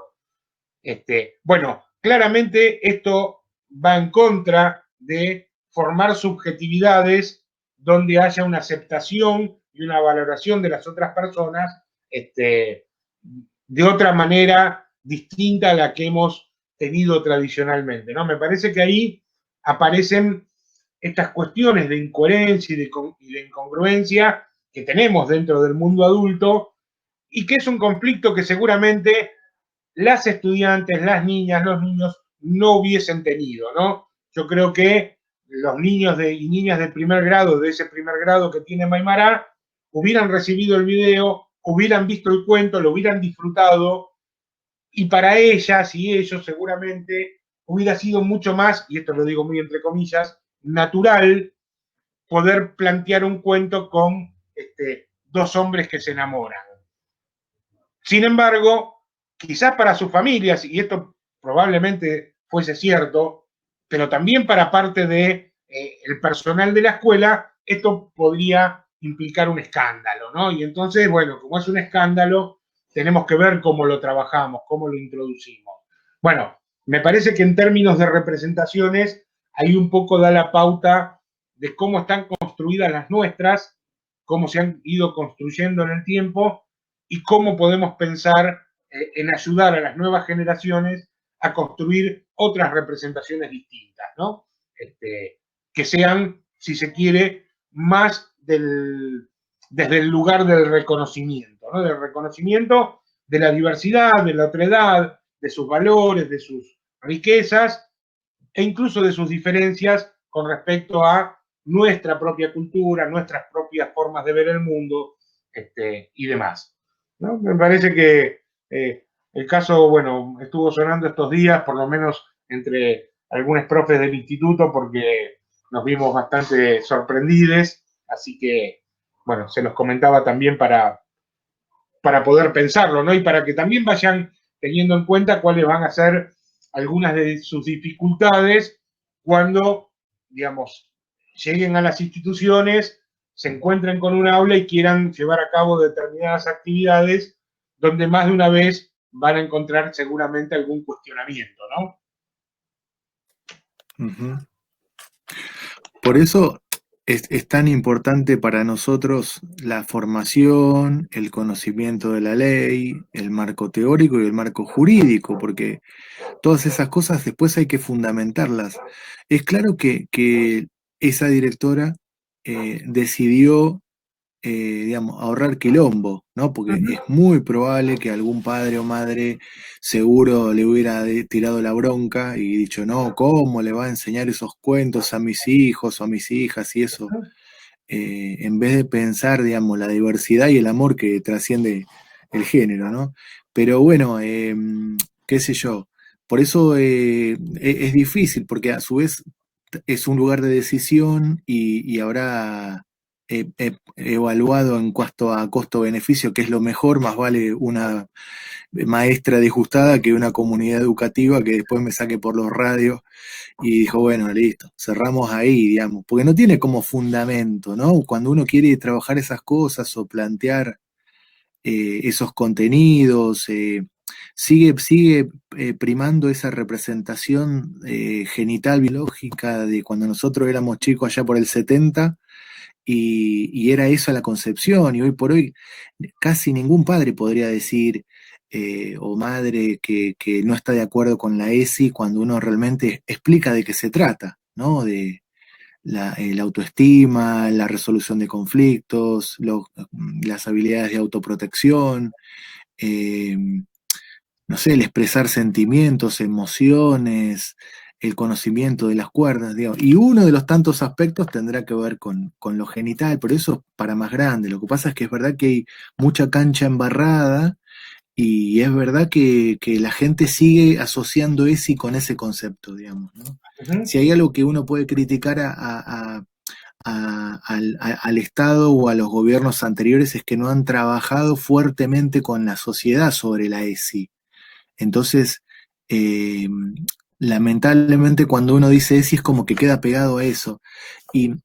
Bueno, claramente esto va en contra de formar subjetividades donde haya una aceptación y una valoración de las otras personas de otra manera distinta a la que hemos tenido tradicionalmente, ¿no? Me parece que ahí aparecen estas cuestiones de incoherencia y de incongruencia que tenemos dentro del mundo adulto y que es un conflicto que seguramente las estudiantes, las niñas, los niños no hubiesen tenido, ¿no? Yo creo que los niños y niñas de primer grado, de ese primer grado que tiene Maimará, hubieran recibido el video, hubieran visto el cuento, lo hubieran disfrutado, y para ellas y ellos seguramente hubiera sido mucho más, y esto lo digo muy entre comillas, natural poder plantear un cuento con dos hombres que se enamoran. Sin embargo, quizás para sus familias, y esto probablemente fuese cierto, pero también para parte del personal de la escuela, esto podría implicar un escándalo, ¿no? Y entonces, bueno, como es un escándalo, tenemos que ver cómo lo trabajamos, cómo lo introducimos. Bueno, me parece que en términos de representaciones, ahí un poco da la pauta de cómo están construidas las nuestras, cómo se han ido construyendo en el tiempo, y cómo podemos pensar en ayudar a las nuevas generaciones a construir otras representaciones distintas, ¿no? Que sean, si se quiere, más desde el lugar del reconocimiento, ¿no? Del reconocimiento de la diversidad, de la otredad, de sus valores, de sus riquezas e incluso de sus diferencias con respecto a nuestra propia cultura, nuestras propias formas de ver el mundo y demás, ¿no? Me parece que el caso, bueno, estuvo sonando estos días, por lo menos entre algunos profes del instituto porque nos vimos bastante sorprendidos, así que, bueno, se los comentaba también para poder pensarlo, ¿no? Y para que también vayan teniendo en cuenta cuáles van a ser algunas de sus dificultades cuando, digamos, lleguen a las instituciones, se encuentren con un aula y quieran llevar a cabo determinadas actividades donde más de una vez van a encontrar seguramente algún cuestionamiento, ¿no? Ujú. Por eso es tan importante para nosotros la formación, el conocimiento de la ley, el marco teórico y el marco jurídico, porque todas esas cosas después hay que fundamentarlas. Es claro que esa directora decidió, digamos, ahorrar quilombo, ¿no? Porque es muy probable que algún padre o madre seguro le hubiera tirado la bronca y dicho, no, ¿cómo le va a enseñar esos cuentos a mis hijos o a mis hijas y eso? En vez de pensar, digamos, la diversidad y el amor que trasciende el género, ¿no? Pero bueno, qué sé yo, por eso es difícil, porque a su vez es un lugar de decisión y habrá evaluado en cuanto a costo-beneficio, que es lo mejor, más vale una maestra disgustada que una comunidad educativa que después me saque por los radios y dijo, bueno, listo, cerramos ahí, digamos, porque no tiene como fundamento, ¿no? Cuando uno quiere trabajar esas cosas o plantear esos contenidos, sigue primando esa representación genital biológica de cuando nosotros éramos chicos allá por el 70 y era eso la concepción, y hoy por hoy casi ningún padre podría decir o madre que no está de acuerdo con la ESI cuando uno realmente explica de qué se trata, ¿no? De la autoestima, la resolución de conflictos, las habilidades de autoprotección, eh, no sé, el expresar sentimientos, emociones, el conocimiento de las cuerdas, digamos. Y uno de los tantos aspectos tendrá que ver con lo genital, pero eso es para más grande. Lo que pasa es que es verdad que hay mucha cancha embarrada y es verdad que la gente sigue asociando ese con ese concepto, digamos, ¿no? Si hay algo que uno puede criticar al Estado o a los gobiernos anteriores es que no han trabajado fuertemente con la sociedad sobre la ESI. Entonces, lamentablemente cuando uno dice ESI es como que queda pegado a eso. Y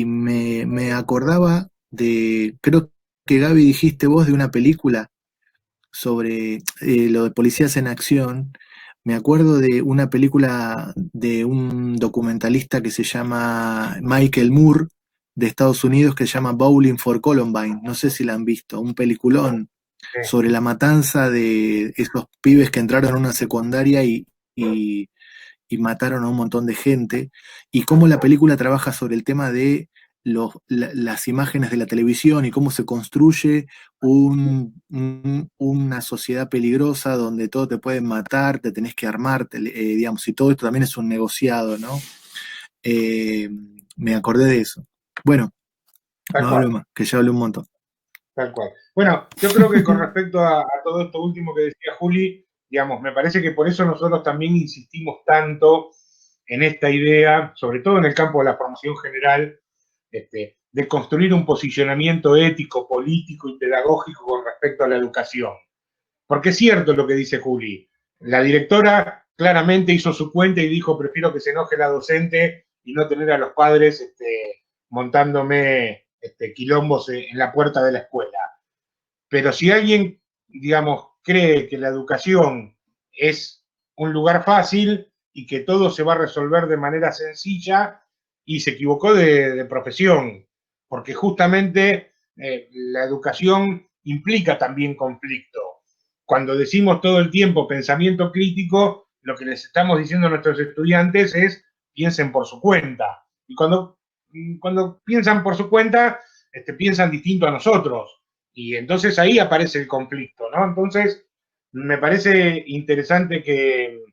me acordaba creo que Gaby dijiste vos de una película sobre lo de policías en acción. Me acuerdo de una película de un documentalista que se llama Michael Moore, de Estados Unidos, que se llama Bowling for Columbine. No sé si la han visto, un peliculón sobre la matanza de esos pibes que entraron a una secundaria y mataron a un montón de gente, y cómo la película trabaja sobre el tema de las imágenes de la televisión y cómo se construye una sociedad peligrosa donde todo te pueden matar, te tenés que armar, digamos, y todo esto también es un negociado, ¿no? Me acordé de eso. Bueno, no hablo más, que ya hablé un montón. Tal cual. Bueno, yo creo que con respecto a todo esto último que decía Juli, digamos, me parece que por eso nosotros también insistimos tanto en esta idea, sobre todo en el campo de la formación general, de construir un posicionamiento ético, político y pedagógico con respecto a la educación. Porque es cierto lo que dice Juli. La directora claramente hizo su cuenta y dijo, prefiero que se enoje la docente y no tener a los padres montándome quilombos en la puerta de la escuela. Pero si alguien, digamos, cree que la educación es un lugar fácil y que todo se va a resolver de manera sencilla, y se equivocó de profesión, porque justamente la educación implica también conflicto. Cuando decimos todo el tiempo pensamiento crítico, lo que les estamos diciendo a nuestros estudiantes es piensen por su cuenta. Y cuando piensan por su cuenta, piensan distinto a nosotros. Y entonces ahí aparece el conflicto, ¿no? Entonces, me parece interesante que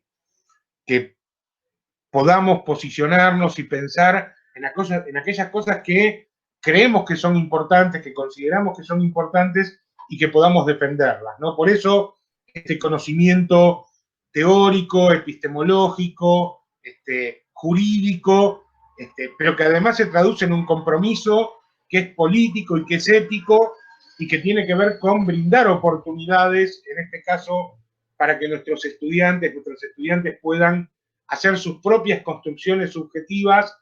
podamos posicionarnos y pensar en aquellas cosas que creemos que son importantes, que consideramos que son importantes y que podamos defenderlas, ¿no? Por eso este conocimiento teórico, epistemológico, jurídico, pero que además se traduce en un compromiso que es político y que es ético y que tiene que ver con brindar oportunidades, en este caso, para que nuestros estudiantes puedan hacer sus propias construcciones subjetivas,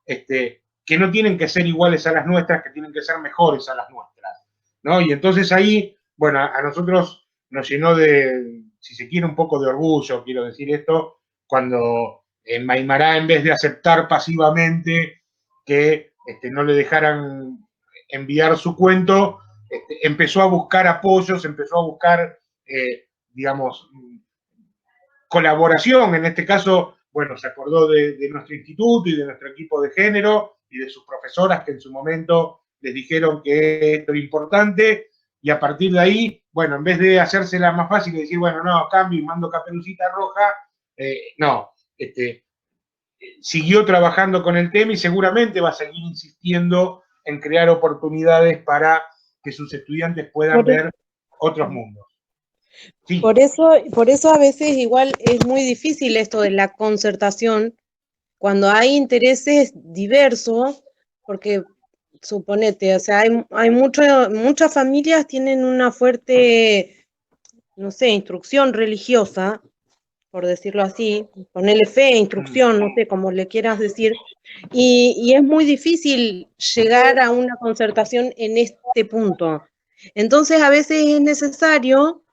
que no tienen que ser iguales a las nuestras, que tienen que ser mejores a las nuestras, ¿no? Y entonces ahí, bueno, a nosotros nos llenó de, si se quiere, un poco de orgullo, quiero decir esto, cuando en Maimará, en vez de aceptar pasivamente que no le dejaran enviar su cuento, empezó a buscar apoyos, empezó a buscar, digamos, colaboración. En este caso, bueno, se acordó de nuestro instituto y de nuestro equipo de género y de sus profesoras que en su momento les dijeron que esto era importante, y a partir de ahí, bueno, en vez de hacérsela más fácil y decir, bueno, no, cambio y mando Caperucita Roja, no, siguió trabajando con el tema y seguramente va a seguir insistiendo en crear oportunidades para que sus estudiantes puedan ver otros mundos. Sí. Por eso a veces igual es muy difícil esto de la concertación, cuando hay intereses diversos, porque suponete, o sea, hay muchas familias tienen una fuerte, no sé, instrucción religiosa, por decirlo así, ponerle fe, instrucción, no sé, como le quieras decir, y es muy difícil llegar a una concertación en este punto. Entonces, a veces es necesario,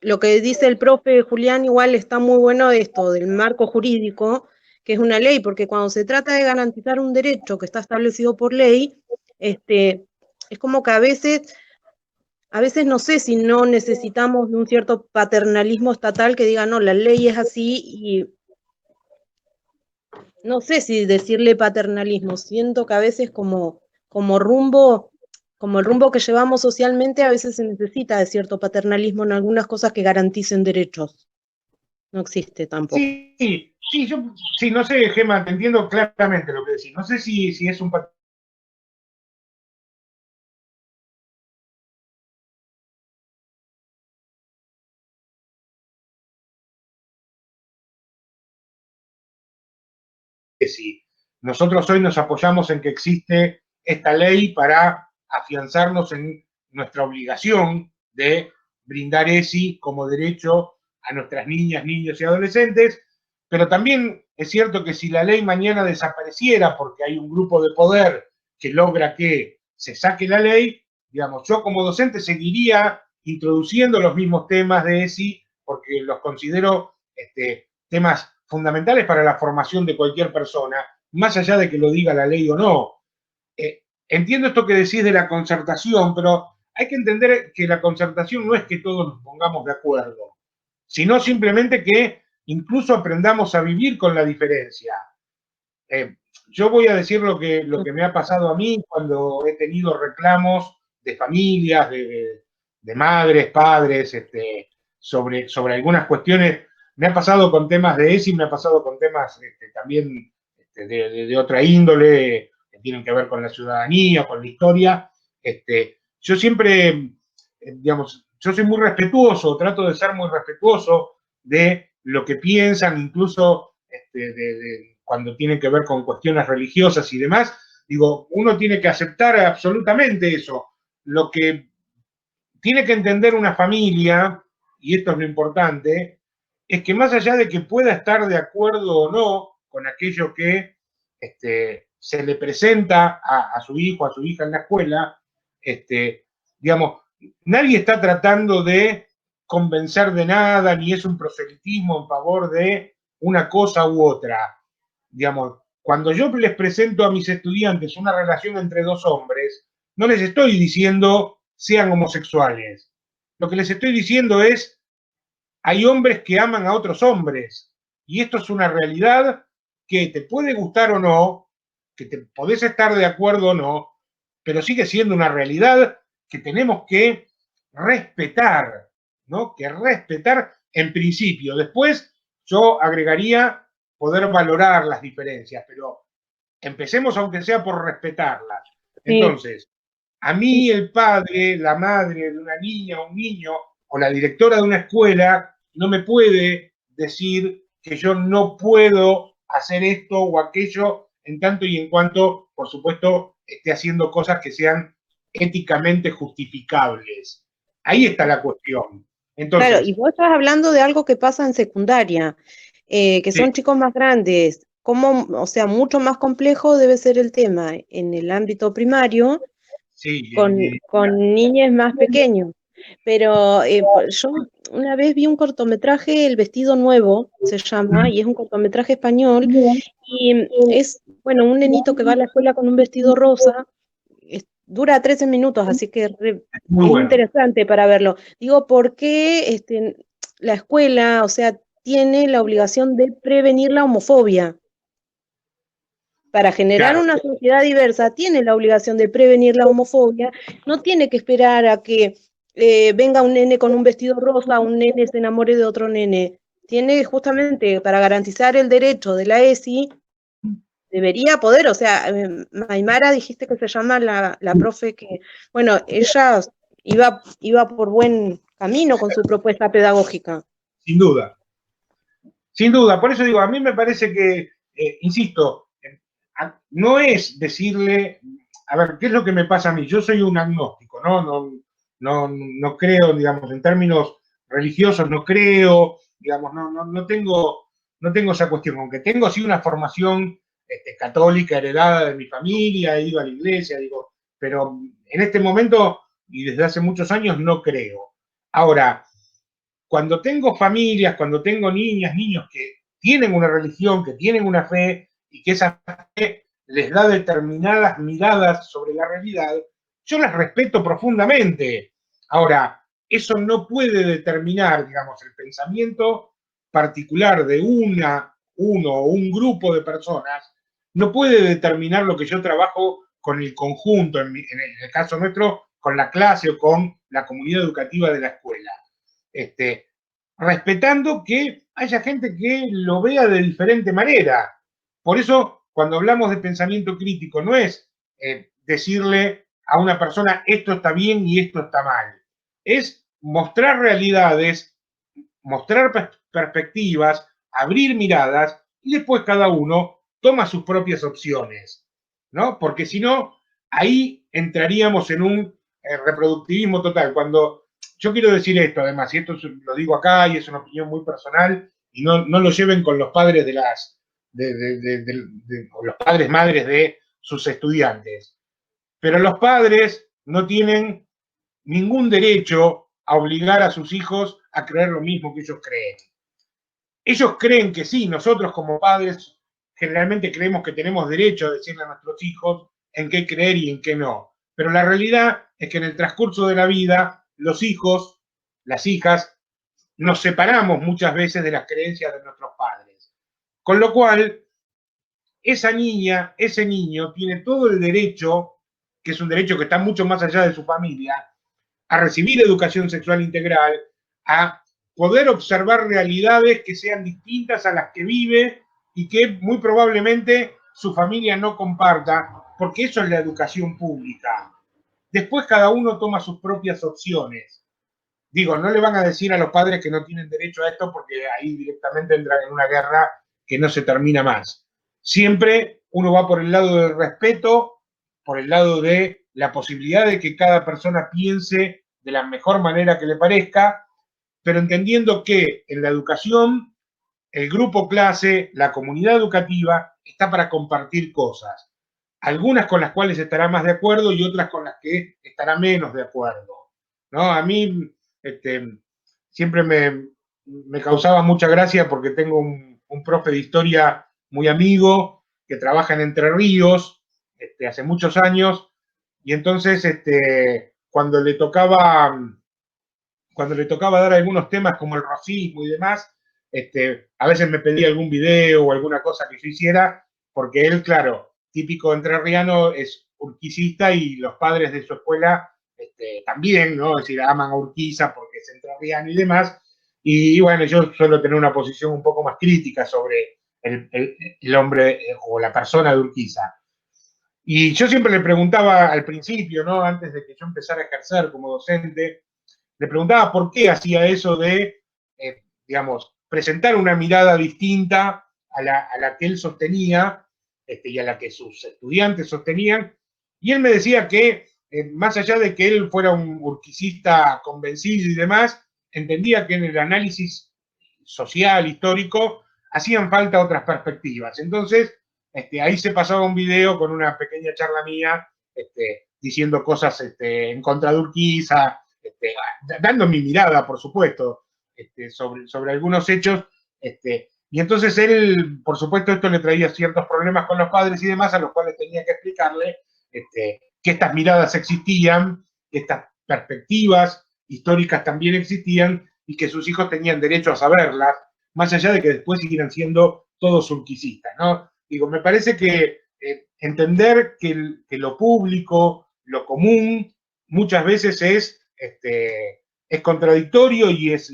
lo que dice el profe Julián, igual está muy bueno esto del marco jurídico, que es una ley, porque cuando se trata de garantizar un derecho que está establecido por ley, es como que a veces no sé si no necesitamos de un cierto paternalismo estatal que diga, no, la ley es así, y no sé si decirle paternalismo, siento que a veces como el rumbo que llevamos socialmente, a veces se necesita de cierto paternalismo en algunas cosas que garanticen derechos. No existe tampoco. Sí, sí, no sé, Gemma, te entiendo claramente lo que decís. No sé si es un si nosotros hoy nos apoyamos en que existe esta ley para afianzarnos en nuestra obligación de brindar ESI como derecho a nuestras niñas, niños y adolescentes, pero también es cierto que si la ley mañana desapareciera porque hay un grupo de poder que logra que se saque la ley, digamos, yo como docente seguiría introduciendo los mismos temas de ESI porque los considero temas fundamentales para la formación de cualquier persona, más allá de que lo diga la ley o no. Entiendo esto que decís de la concertación, pero hay que entender que la concertación no es que todos nos pongamos de acuerdo, sino simplemente que incluso aprendamos a vivir con la diferencia. Yo voy a decir lo que me ha pasado a mí cuando he tenido reclamos de familias, de madres, padres, sobre algunas cuestiones. Me ha pasado con temas de ESI, me ha pasado con temas también de otra índole, que tienen que ver con la ciudadanía, con la historia. Yo siempre, digamos, yo soy muy respetuoso, trato de ser muy respetuoso de lo que piensan, incluso cuando tiene que ver con cuestiones religiosas y demás. Digo, uno tiene que aceptar absolutamente eso. Lo que tiene que entender una familia, y esto es lo importante, es que más allá de que pueda estar de acuerdo o no con aquello que se le presenta a su hijo, a su hija en la escuela, digamos, nadie está tratando de convencer de nada, ni es un proselitismo en favor de una cosa u otra. Digamos, cuando yo les presento a mis estudiantes una relación entre dos hombres, no les estoy diciendo sean homosexuales. Lo que les estoy diciendo es, hay hombres que aman a otros hombres, y esto es una realidad que te puede gustar o no, que te podés estar de acuerdo o no, pero sigue siendo una realidad que tenemos que respetar, ¿no? Que respetar en principio. Después yo agregaría poder valorar las diferencias, pero empecemos aunque sea por respetarlas. Entonces, a mí el padre, la madre de una niña o un niño, o la directora de una escuela, no me puede decir que yo no puedo hacer esto o aquello en tanto y en cuanto, por supuesto, esté haciendo cosas que sean éticamente justificables. Ahí está la cuestión. Entonces, Claro, y vos estás hablando de algo que pasa en secundaria, que son sí, chicos más grandes. ¿Cómo, o sea, mucho más complejo debe ser el tema en el ámbito primario sí, con niños más pequeños? Pero yo una vez vi un cortometraje, El vestido nuevo se llama, y es un cortometraje español, y es, bueno, un nenito que va a la escuela con un vestido rosa, dura 13 minutos, así que muy es bueno. interesante para verlo. Digo, ¿por qué la escuela, o sea, tiene la obligación de prevenir la homofobia? Para generar Claro, una sociedad diversa, tiene la obligación de prevenir la homofobia, no tiene que esperar a que venga un nene con un vestido rosa, un nene se enamore de otro nene. Tiene justamente para garantizar el derecho de la ESI, debería poder, o sea, Maimara dijiste que se llama la profe que, bueno, ella iba por buen camino con su propuesta pedagógica. sin duda. Sin duda, por eso digo, a mí me parece que, insisto, no es decirle, a ver, ¿qué es lo que me pasa a mí? Yo soy un agnóstico, ¿no? No creo, digamos, en términos religiosos, no creo, digamos, no tengo esa cuestión, aunque tengo sí una formación católica heredada de mi familia, he ido a la iglesia, digo, pero en este momento y desde hace muchos años no creo. Ahora, cuando tengo familias, cuando tengo niñas, niños que tienen una religión, que tienen una fe y que esa fe les da determinadas miradas sobre la realidad, yo las respeto profundamente. Ahora, eso no puede determinar, digamos, el pensamiento particular de uno o un grupo de personas, no puede determinar lo que yo trabajo con el conjunto, en el caso nuestro, con la clase o con la comunidad educativa de la escuela. Respetando que haya gente que lo vea de diferente manera. Por eso, cuando hablamos de pensamiento crítico, no es decirle a una persona esto está bien y esto está mal. Es mostrar realidades, mostrar perspectivas, abrir miradas y después cada uno toma sus propias opciones, ¿no? Porque si no, ahí entraríamos en un reproductivismo total. Cuando yo quiero decir esto, además, y esto lo digo acá y es una opinión muy personal, y no lo lleven con los padres o los padres madres de sus estudiantes. Pero los padres no tienen ningún derecho a obligar a sus hijos a creer lo mismo que ellos creen. Ellos creen que sí, nosotros como padres generalmente creemos que tenemos derecho a decirle a nuestros hijos en qué creer y en qué no. Pero la realidad es que en el transcurso de la vida, los hijos, las hijas, nos separamos muchas veces de las creencias de nuestros padres. Con lo cual, esa niña, ese niño, tiene todo el derecho, que es un derecho que está mucho más allá de su familia, a recibir educación sexual integral, a poder observar realidades que sean distintas a las que vive y que muy probablemente su familia no comparta, porque eso es la educación pública. Después cada uno toma sus propias opciones. Digo, no le van a decir a los padres que no tienen derecho a esto porque ahí directamente entran en una guerra que no se termina más. Siempre uno va por el lado del respeto, por el lado de la posibilidad de que cada persona piense de la mejor manera que le parezca, pero entendiendo que en la educación el grupo clase, la comunidad educativa, está para compartir cosas. Algunas con las cuales estará más de acuerdo y otras con las que estará menos de acuerdo. ¿No? A mí siempre me causaba mucha gracia porque tengo un profe de historia muy amigo que trabaja en Entre Ríos hace muchos años y entonces cuando le tocaba dar algunos temas como el racismo y demás, a veces me pedía algún video o alguna cosa que yo hiciera, porque él, claro, típico entrerriano, es urquicista y los padres de su escuela también, ¿no? Es decir, aman a Urquiza porque es entrerriano y demás. Y bueno, yo suelo tener una posición un poco más crítica sobre el hombre o la persona de Urquiza. Y yo siempre le preguntaba al principio, ¿no? Antes de que yo empezara a ejercer como docente, le preguntaba por qué hacía eso de digamos, presentar una mirada distinta a la que él sostenía y a la que sus estudiantes sostenían. Y él me decía que, más allá de que él fuera un urquicista convencido y demás, entendía que en el análisis social, histórico, hacían falta otras perspectivas. Entonces, ahí se pasaba un video con una pequeña charla mía, diciendo cosas en contra de Urquiza, dando mi mirada, por supuesto, sobre algunos hechos, y entonces él, por supuesto, esto le traía ciertos problemas con los padres y demás, a los cuales tenía que explicarle que estas miradas existían, que estas perspectivas históricas también existían, y que sus hijos tenían derecho a saberlas, más allá de que después siguieran siendo todos urquicistas, ¿no? Digo, me parece que entender que lo público, lo común, muchas veces es contradictorio y es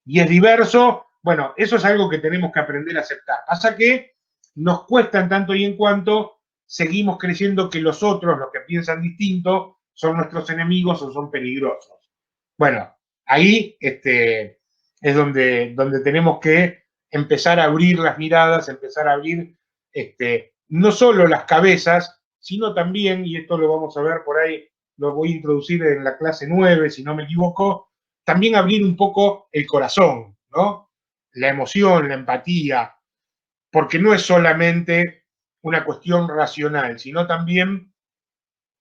diverso. Bueno, eso es algo que tenemos que aprender a aceptar. Pasa que nos cuesta en tanto y en cuanto seguimos creyendo que los otros, los que piensan distinto, son nuestros enemigos o son peligrosos. Bueno, ahí es donde tenemos que empezar a abrir las miradas, empezar a abrir no solo las cabezas, sino también, y esto lo vamos a ver por ahí, lo voy a introducir en la clase 9, si no me equivoco, también abrir un poco el corazón, ¿no? La emoción, la empatía, porque no es solamente una cuestión racional, sino también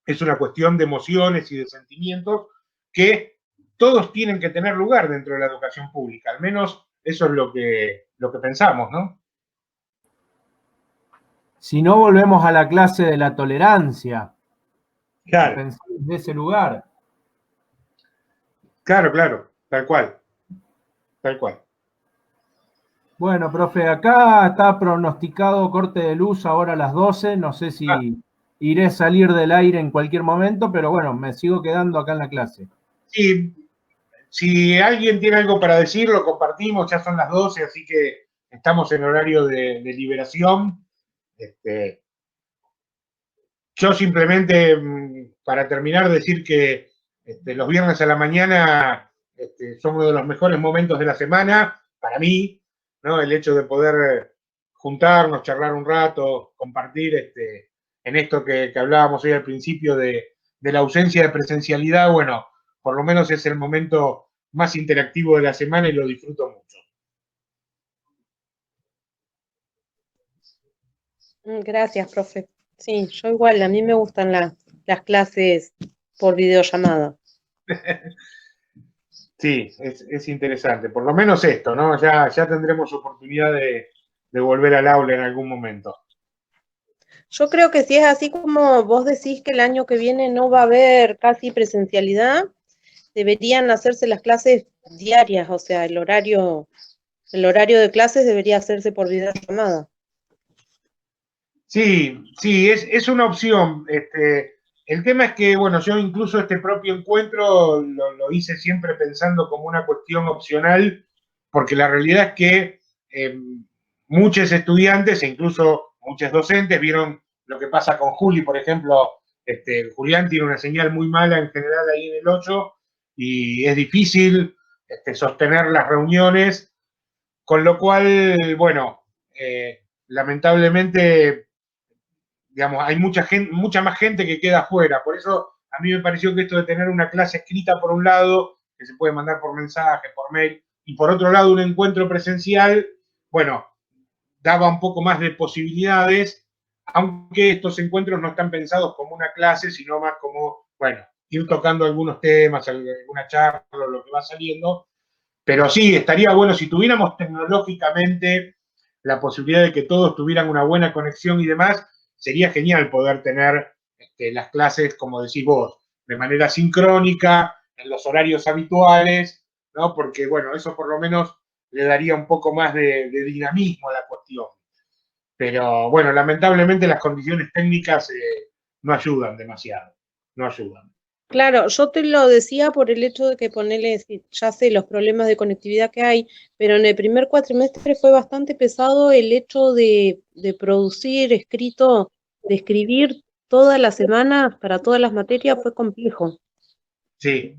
es una cuestión de emociones y de sentimientos que todos tienen que tener lugar dentro de la educación pública, al menos eso es lo que pensamos, ¿no? Si no, volvemos a la clase de la tolerancia. Claro. Pensar desde ese lugar. Claro, tal cual. Bueno, profe, acá está pronosticado corte de luz ahora a las 12, no sé si iré a salir del aire en cualquier momento, pero bueno, me sigo quedando acá en la clase. Sí, si alguien tiene algo para decir, lo compartimos, ya son las 12, así que estamos en horario de liberación. Yo simplemente, para terminar, decir que los viernes a la mañana son uno de los mejores momentos de la semana, para mí, ¿no? El hecho de poder juntarnos, charlar un rato, compartir en esto que hablábamos hoy al principio de la ausencia de presencialidad, bueno, por lo menos es el momento más interactivo de la semana y lo disfruto mucho. Gracias, profe. Sí, yo igual, a mí me gustan las clases por videollamada. Sí, es interesante. Por lo menos esto, ¿no? Ya tendremos oportunidad de volver al aula en algún momento. Yo creo que si es así como vos decís que el año que viene no va a haber casi presencialidad, deberían hacerse las clases diarias, o sea, el horario de clases debería hacerse por videollamada. Sí, es una opción. El tema es que, bueno, yo incluso este propio encuentro lo hice siempre pensando como una cuestión opcional, porque la realidad es que muchos estudiantes e incluso muchos docentes vieron lo que pasa con Juli, por ejemplo. Julián tiene una señal muy mala en general ahí en el 8 y es difícil sostener las reuniones, con lo cual, bueno, lamentablemente, digamos, hay mucha más gente que queda afuera. Por eso a mí me pareció que esto de tener una clase escrita por un lado, que se puede mandar por mensaje, por mail, y por otro lado un encuentro presencial, bueno, daba un poco más de posibilidades, aunque estos encuentros no están pensados como una clase, sino más como, bueno, ir tocando algunos temas, alguna charla, lo que va saliendo. Pero sí, estaría bueno si tuviéramos tecnológicamente la posibilidad de que todos tuvieran una buena conexión y demás, sería genial poder tener las clases, como decís vos, de manera sincrónica, en los horarios habituales, ¿no? Porque, bueno, eso por lo menos le daría un poco más de dinamismo a la cuestión. Pero, bueno, lamentablemente las condiciones técnicas no ayudan demasiado, no ayudan. Claro, yo te lo decía por el hecho de que ponele, ya sé los problemas de conectividad que hay, pero en el primer cuatrimestre fue bastante pesado el hecho de producir escrito, de escribir toda la semana para todas las materias, fue complejo. Sí.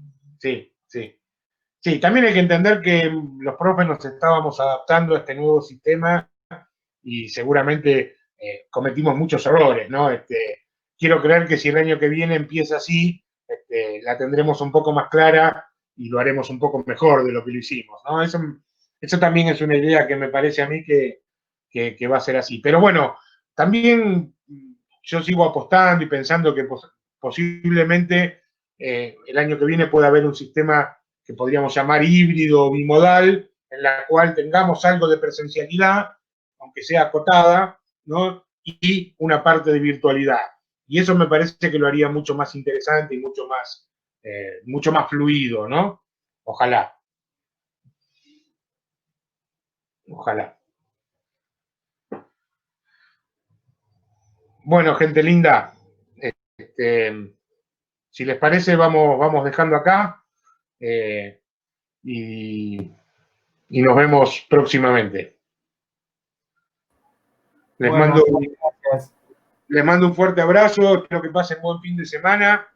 Sí, también hay que entender que los profes nos estábamos adaptando a este nuevo sistema y seguramente cometimos muchos errores, ¿no? Quiero creer que si el año que viene empieza así, la tendremos un poco más clara y lo haremos un poco mejor de lo que lo hicimos, ¿no? Eso también es una idea que me parece a mí que va a ser así. Pero bueno, también yo sigo apostando y pensando que posiblemente el año que viene pueda haber un sistema que podríamos llamar híbrido o bimodal, en la cual tengamos algo de presencialidad, aunque sea acotada, ¿no? Y una parte de virtualidad. Y eso me parece que lo haría mucho más interesante y mucho más fluido, ¿no? Ojalá. Ojalá. Bueno, gente linda, si les parece, vamos dejando acá y nos vemos próximamente. Les Bueno, gracias. Les mando un fuerte abrazo, espero que pasen buen fin de semana.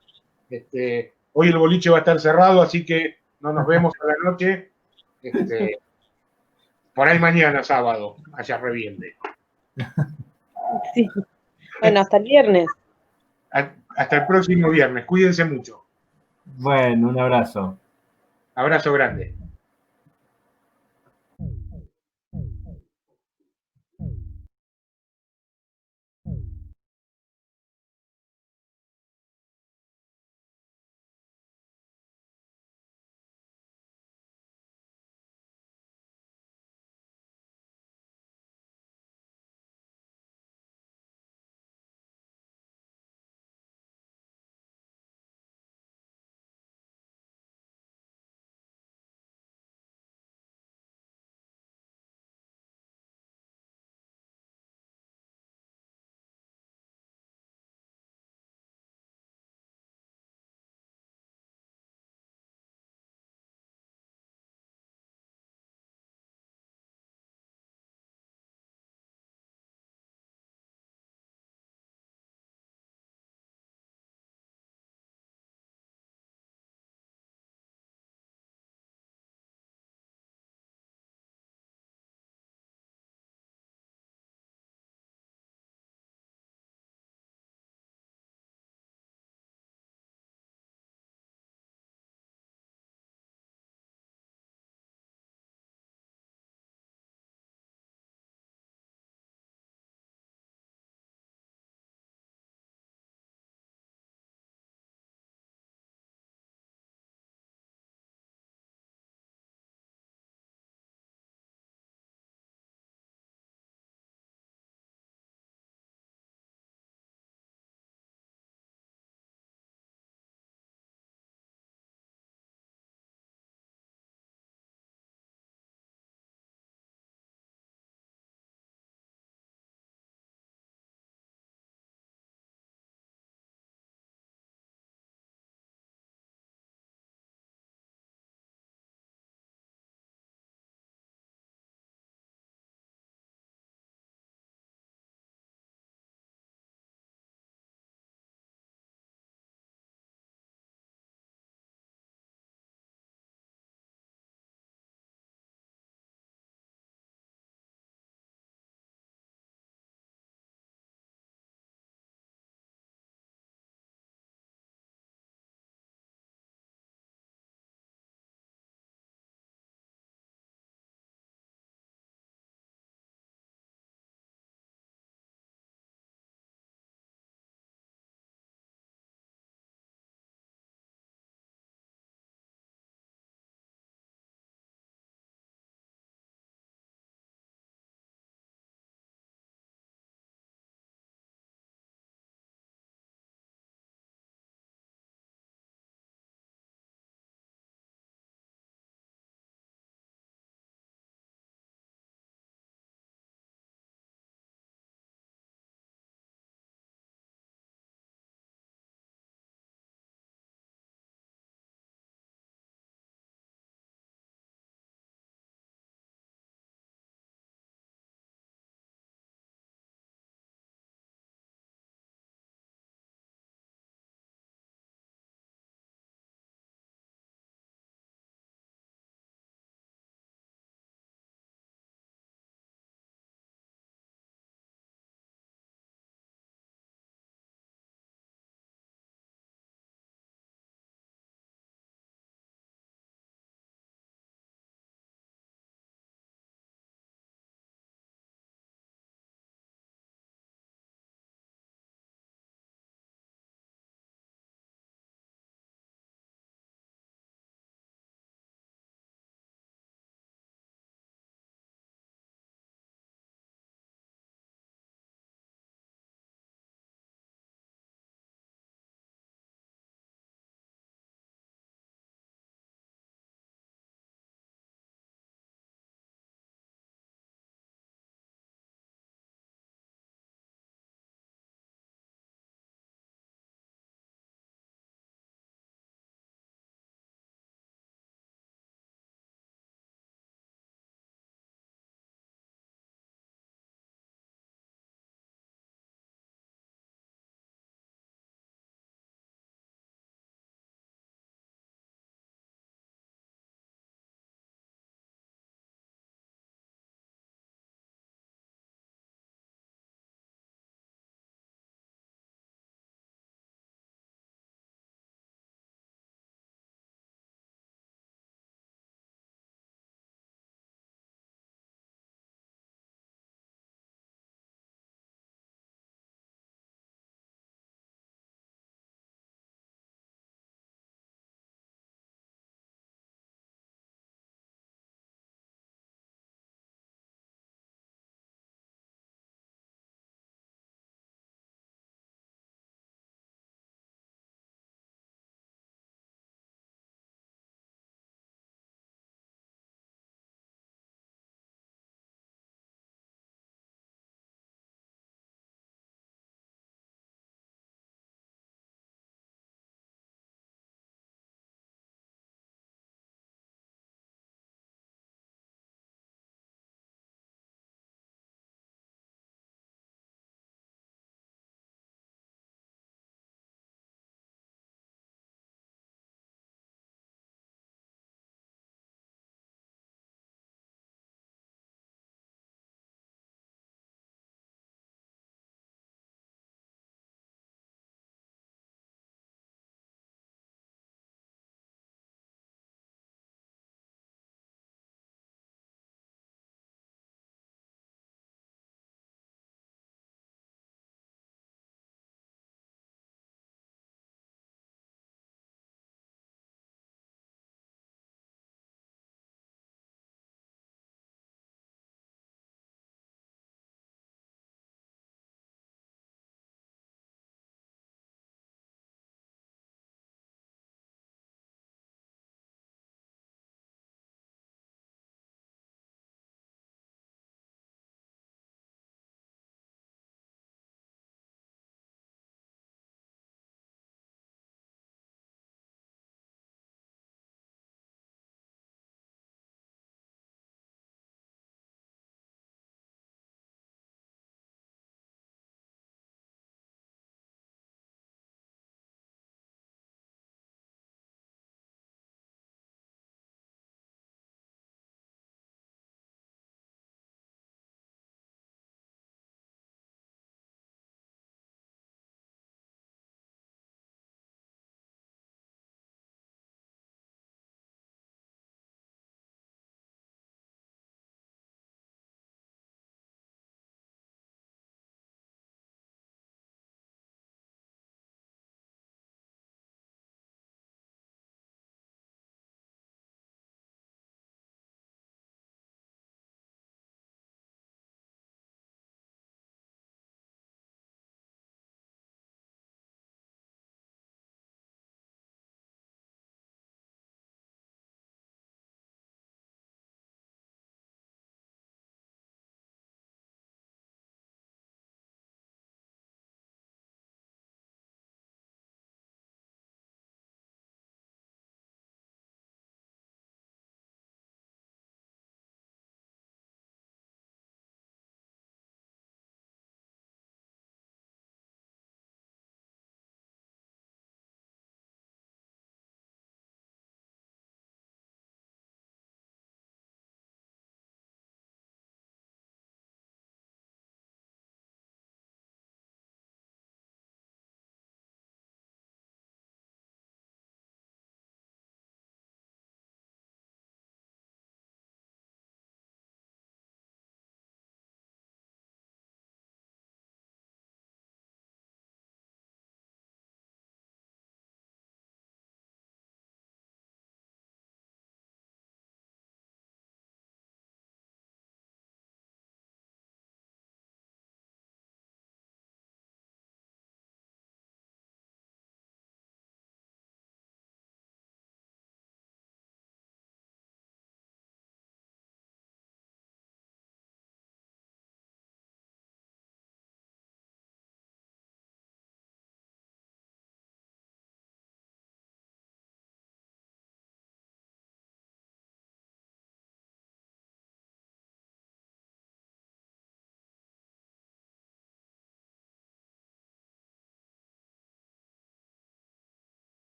Hoy el boliche va a estar cerrado, así que no nos vemos a la noche. Por ahí mañana, sábado, allá reviente. Sí. Bueno, hasta el viernes. Hasta el próximo viernes. Cuídense mucho. Bueno, un abrazo. Abrazo grande.